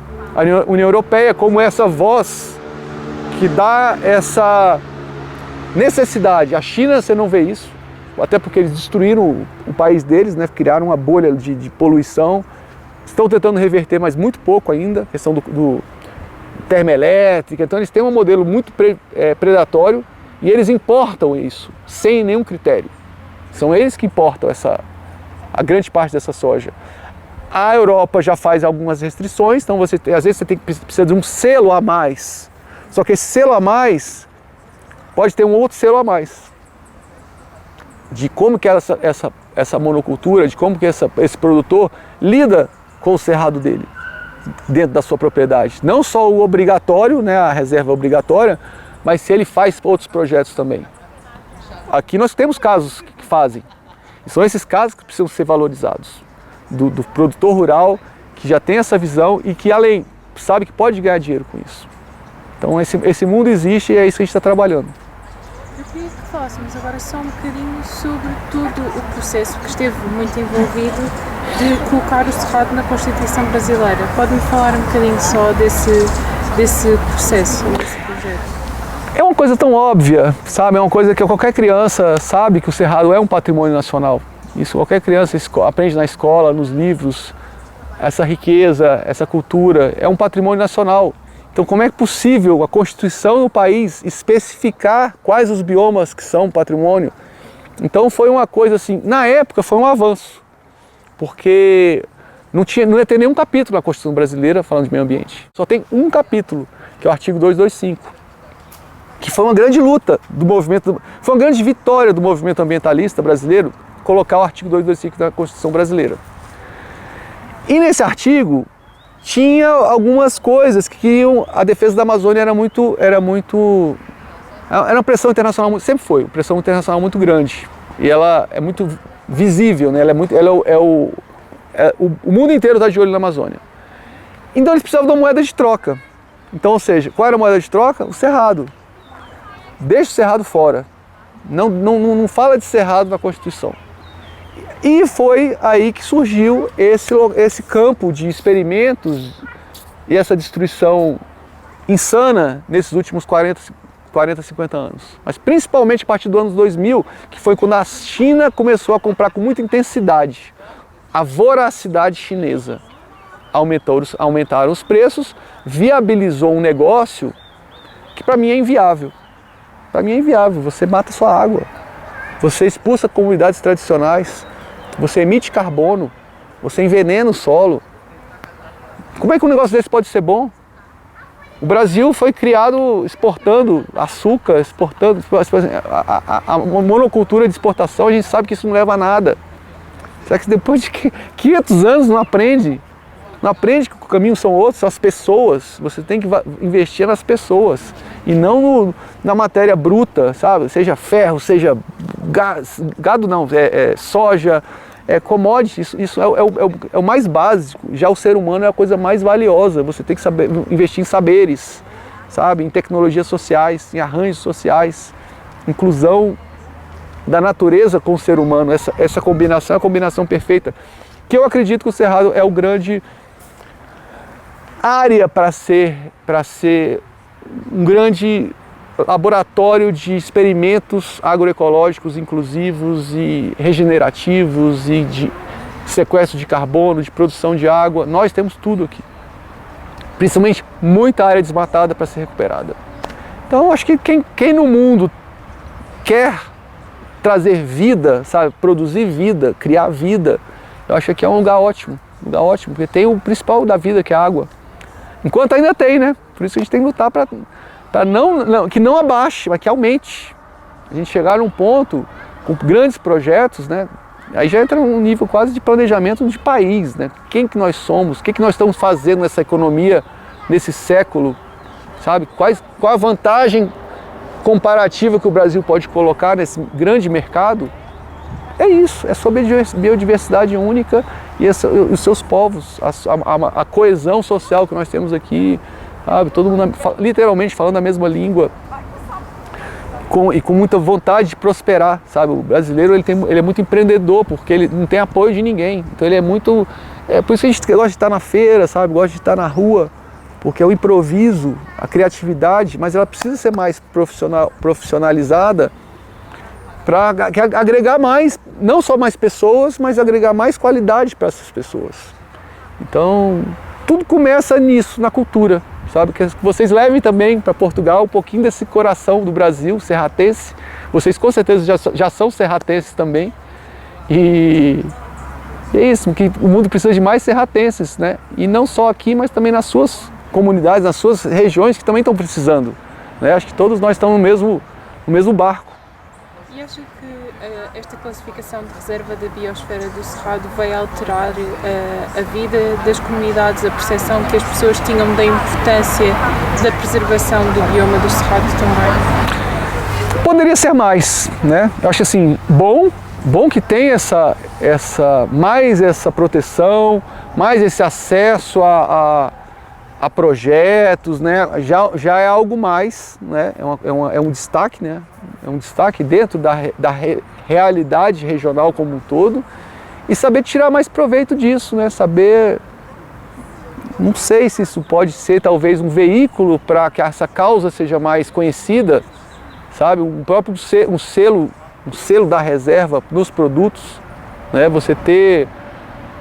União Europeia como essa voz que dá essa necessidade. A China, você não vê isso, até porque eles destruíram o país deles, né? Criaram uma bolha de poluição, estão tentando reverter, mas muito pouco ainda, questão do termoelétrica, então eles têm um modelo muito predatório e eles importam isso, sem nenhum critério. São eles que importam a grande parte dessa soja. A Europa já faz algumas restrições, então às vezes você precisa de um selo a mais. Só que esse selo a mais pode ter um outro selo a mais. De como que é essa monocultura, de como que esse produtor lida com o cerrado dele. dentro da sua propriedade. Não só o obrigatório, né, a reserva obrigatória, mas se ele faz outros projetos também. Aqui nós temos casos que fazem. E são esses casos que precisam ser valorizados. Do produtor rural que já tem essa visão e que, além, sabe que pode ganhar dinheiro com isso. Então esse mundo existe e é isso que a gente está trabalhando. Eu queria que falássemos agora só um bocadinho sobre todo o processo que esteve muito envolvido de colocar o Cerrado na Constituição brasileira. Pode-me falar um bocadinho só desse processo, desse projeto? É uma coisa tão óbvia, sabe? É uma coisa que qualquer criança sabe que o Cerrado é um patrimônio nacional. Isso qualquer criança aprende na escola, nos livros. Essa riqueza, essa cultura é um patrimônio nacional. Então como é possível a Constituição do país especificar quais os biomas que são patrimônio? Então foi uma coisa assim, na época foi um avanço, porque não ia ter nenhum capítulo na Constituição brasileira falando de meio ambiente. Só tem um capítulo, que é o artigo 225, que foi uma grande luta do movimento, foi uma grande vitória do movimento ambientalista brasileiro colocar o artigo 225 na Constituição brasileira. E nesse artigo tinha algumas coisas que a defesa da Amazônia era uma pressão internacional, sempre foi, uma pressão internacional muito grande. E ela é muito visível, né? O mundo inteiro está de olho na Amazônia. Então eles precisavam de uma moeda de troca. Então, ou seja, qual era a moeda de troca? O Cerrado. Deixa o Cerrado fora. Não fala de Cerrado na Constituição. E foi aí que surgiu esse campo de experimentos e essa destruição insana nesses últimos 40, 50 anos. Mas principalmente a partir do ano 2000, que foi quando a China começou a comprar com muita intensidade. A voracidade chinesa aumentaram os preços, viabilizou um negócio que para mim é inviável. Para mim é inviável, você mata sua água, você expulsa comunidades tradicionais, você emite carbono, você envenena o solo. Como é que um negócio desse pode ser bom? O Brasil foi criado exportando açúcar, exportando a monocultura de exportação, a gente sabe que isso não leva a nada. Será que depois de 500 anos não aprende? Não aprende que o caminho são outros, são as pessoas. Você tem que investir nas pessoas e não na matéria bruta, sabe? Seja ferro, seja gado não, soja, commodity, isso é o mais básico. Já o ser humano é a coisa mais valiosa. Você tem que saber investir em saberes, sabe? Em tecnologias sociais, em arranjos sociais, inclusão da natureza com o ser humano. Essa combinação é a combinação perfeita. Que eu acredito que o Cerrado é o grande área para ser um grande laboratório de experimentos agroecológicos inclusivos e regenerativos e de sequestro de carbono, de produção de água. Nós temos tudo aqui, principalmente muita área desmatada para ser recuperada. Então acho que quem no mundo quer trazer vida, sabe, produzir vida, criar vida, eu acho que é um lugar ótimo, porque tem o principal da vida, que é a água. Enquanto ainda tem, né? Por isso a gente tem que lutar para que não abaixe, mas que aumente. A gente chegar num ponto com grandes projetos, né? Aí já entra num nível quase de planejamento de país, né? Quem que nós somos? O que nós estamos fazendo nessa economia, nesse século, sabe? Qual a vantagem comparativa que o Brasil pode colocar nesse grande mercado? É isso, é sobre a biodiversidade única e os seus povos, a coesão social que nós temos aqui, sabe? Todo mundo literalmente falando a mesma língua e com muita vontade de prosperar, sabe? O brasileiro ele é muito empreendedor, porque ele não tem apoio de ninguém, então ele é muito... por isso que a gente gosta de estar na feira, sabe? Gosta de estar na rua, porque é o improviso, a criatividade, mas ela precisa ser mais profissionalizada para agregar mais, não só mais pessoas, mas agregar mais qualidade para essas pessoas. Então, tudo começa nisso, na cultura, sabe? Que vocês levem também para Portugal um pouquinho desse coração do Brasil, serratense. Vocês com certeza já são serratenses também. E é isso, que o mundo precisa de mais serratenses, né? E não só aqui, mas também nas suas comunidades, nas suas regiões que também estão precisando, né? Acho que todos nós estamos no mesmo barco. E acha que esta classificação de reserva da biosfera do Cerrado vai alterar a vida das comunidades, a percepção que as pessoas tinham da importância da preservação do bioma do Cerrado também? Poderia ser mais, né? Eu acho assim, bom que tem mais essa proteção, mais esse acesso a projetos, né? Já é algo mais, né? É um destaque, né? É um destaque dentro da realidade regional como um todo, e saber tirar mais proveito disso, né? Saber, não sei se isso pode ser talvez um veículo para que essa causa seja mais conhecida, sabe? Um próprio um selo da reserva nos produtos, né? Você ter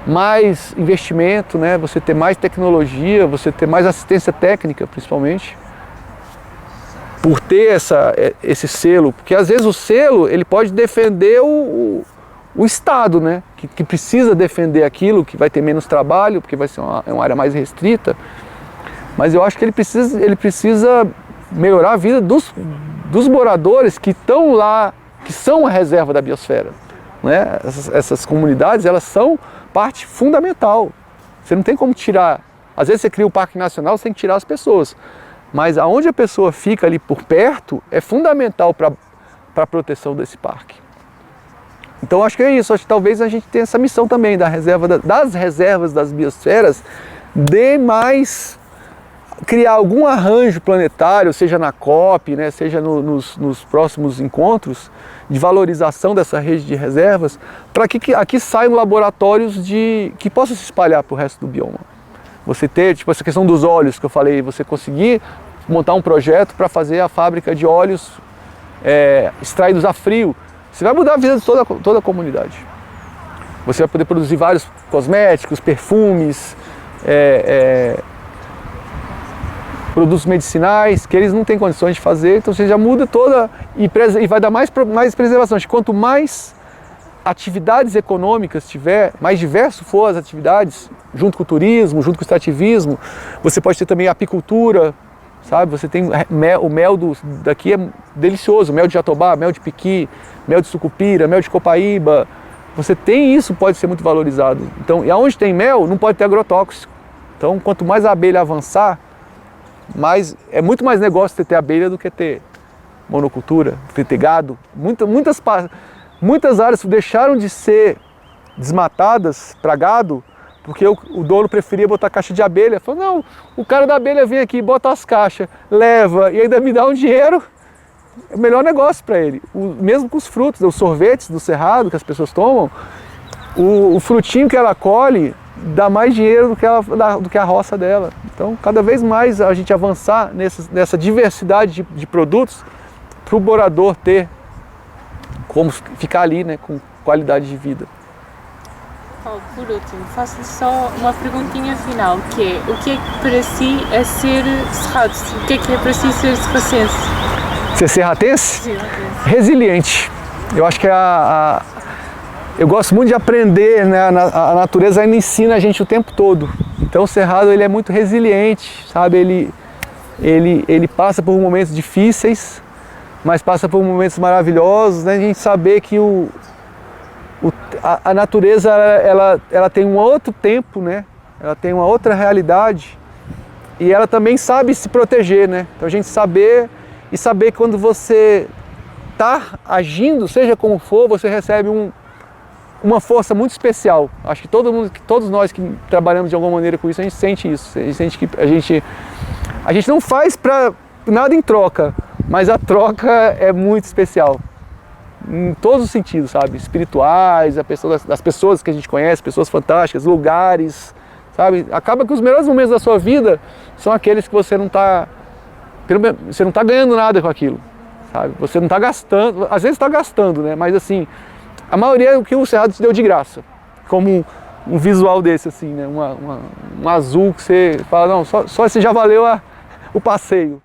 mais investimento, né? Você ter mais tecnologia, você ter mais assistência técnica, principalmente, por ter esse selo, porque às vezes o selo ele pode defender o Estado, né? Que precisa defender aquilo, que vai ter menos trabalho, porque vai ser uma área mais restrita, mas eu acho que ele precisa melhorar a vida dos moradores que estão lá, que são a reserva da biosfera, né? Essas comunidades, elas são parte fundamental. Você não tem como tirar. Às vezes você cria um parque nacional, você tem que tirar as pessoas. Mas aonde a pessoa fica ali por perto é fundamental para a proteção desse parque. Então acho que é isso. Acho que talvez a gente tenha essa missão também das reservas das biosferas, de mais criar algum arranjo planetário, seja na COP, né, seja nos próximos encontros de valorização dessa rede de reservas, para que aqui saiam laboratórios que possam se espalhar para o resto do bioma. Você ter, tipo, essa questão dos óleos que eu falei, você conseguir montar um projeto para fazer a fábrica de óleos extraídos a frio, você vai mudar a vida de toda a comunidade. Você vai poder produzir vários cosméticos, perfumes, produtos medicinais que eles não têm condições de fazer, então você já muda toda e vai dar mais preservação. Quanto mais atividades econômicas tiver, mais diverso for as atividades, junto com o turismo, junto com o extrativismo, você pode ter também a apicultura, sabe? Você tem o mel daqui é delicioso, mel de jatobá, mel de piqui, mel de sucupira, mel de copaíba. Você tem isso, pode ser muito valorizado. Então, e aonde tem mel, não pode ter agrotóxico. Então, quanto mais a abelha avançar, é muito mais negócio ter abelha do que ter monocultura, ter gado. Muitas áreas deixaram de ser desmatadas para gado porque o dono preferia botar caixa de abelha. Falou, não, o cara da abelha vem aqui, bota as caixas, leva e ainda me dá um dinheiro. É o melhor negócio para ele. Mesmo com os frutos, os sorvetes do cerrado que as pessoas tomam, o frutinho que ela colhe dá mais dinheiro do que a roça dela. Então, cada vez mais a gente avançar nessa diversidade de produtos para o morador ter como ficar ali, né, com qualidade de vida. Paulo, por último, faço-lhe só uma perguntinha final, que é, o que é que para si é ser cerrado? O que é para si ser serracense? Ser serratense? Sim, resiliente. Eu acho que eu gosto muito de aprender, né? A natureza ainda ensina a gente o tempo todo. Então o cerrado ele é muito resiliente, sabe? Ele passa por momentos difíceis, mas passa por momentos maravilhosos, né? A gente saber que a natureza ela tem um outro tempo, né? Ela tem uma outra realidade e ela também sabe se proteger, né? Então a gente saber que quando você está agindo, seja como for, você recebe uma força muito especial. Acho que todos nós que trabalhamos de alguma maneira com isso, a gente sente isso. A gente sente que a gente não faz para nada em troca, mas a troca é muito especial. Em todos os sentidos, sabe? Espirituais, das pessoas que a gente conhece, pessoas fantásticas, lugares, sabe? Acaba que os melhores momentos da sua vida são aqueles que você não está ganhando nada com aquilo, sabe? Você não está gastando, às vezes está gastando, né? Mas assim, a maioria é o que o cerrado te deu de graça, como um visual desse, assim, né? Um azul que você fala, não, só esse já valeu o passeio.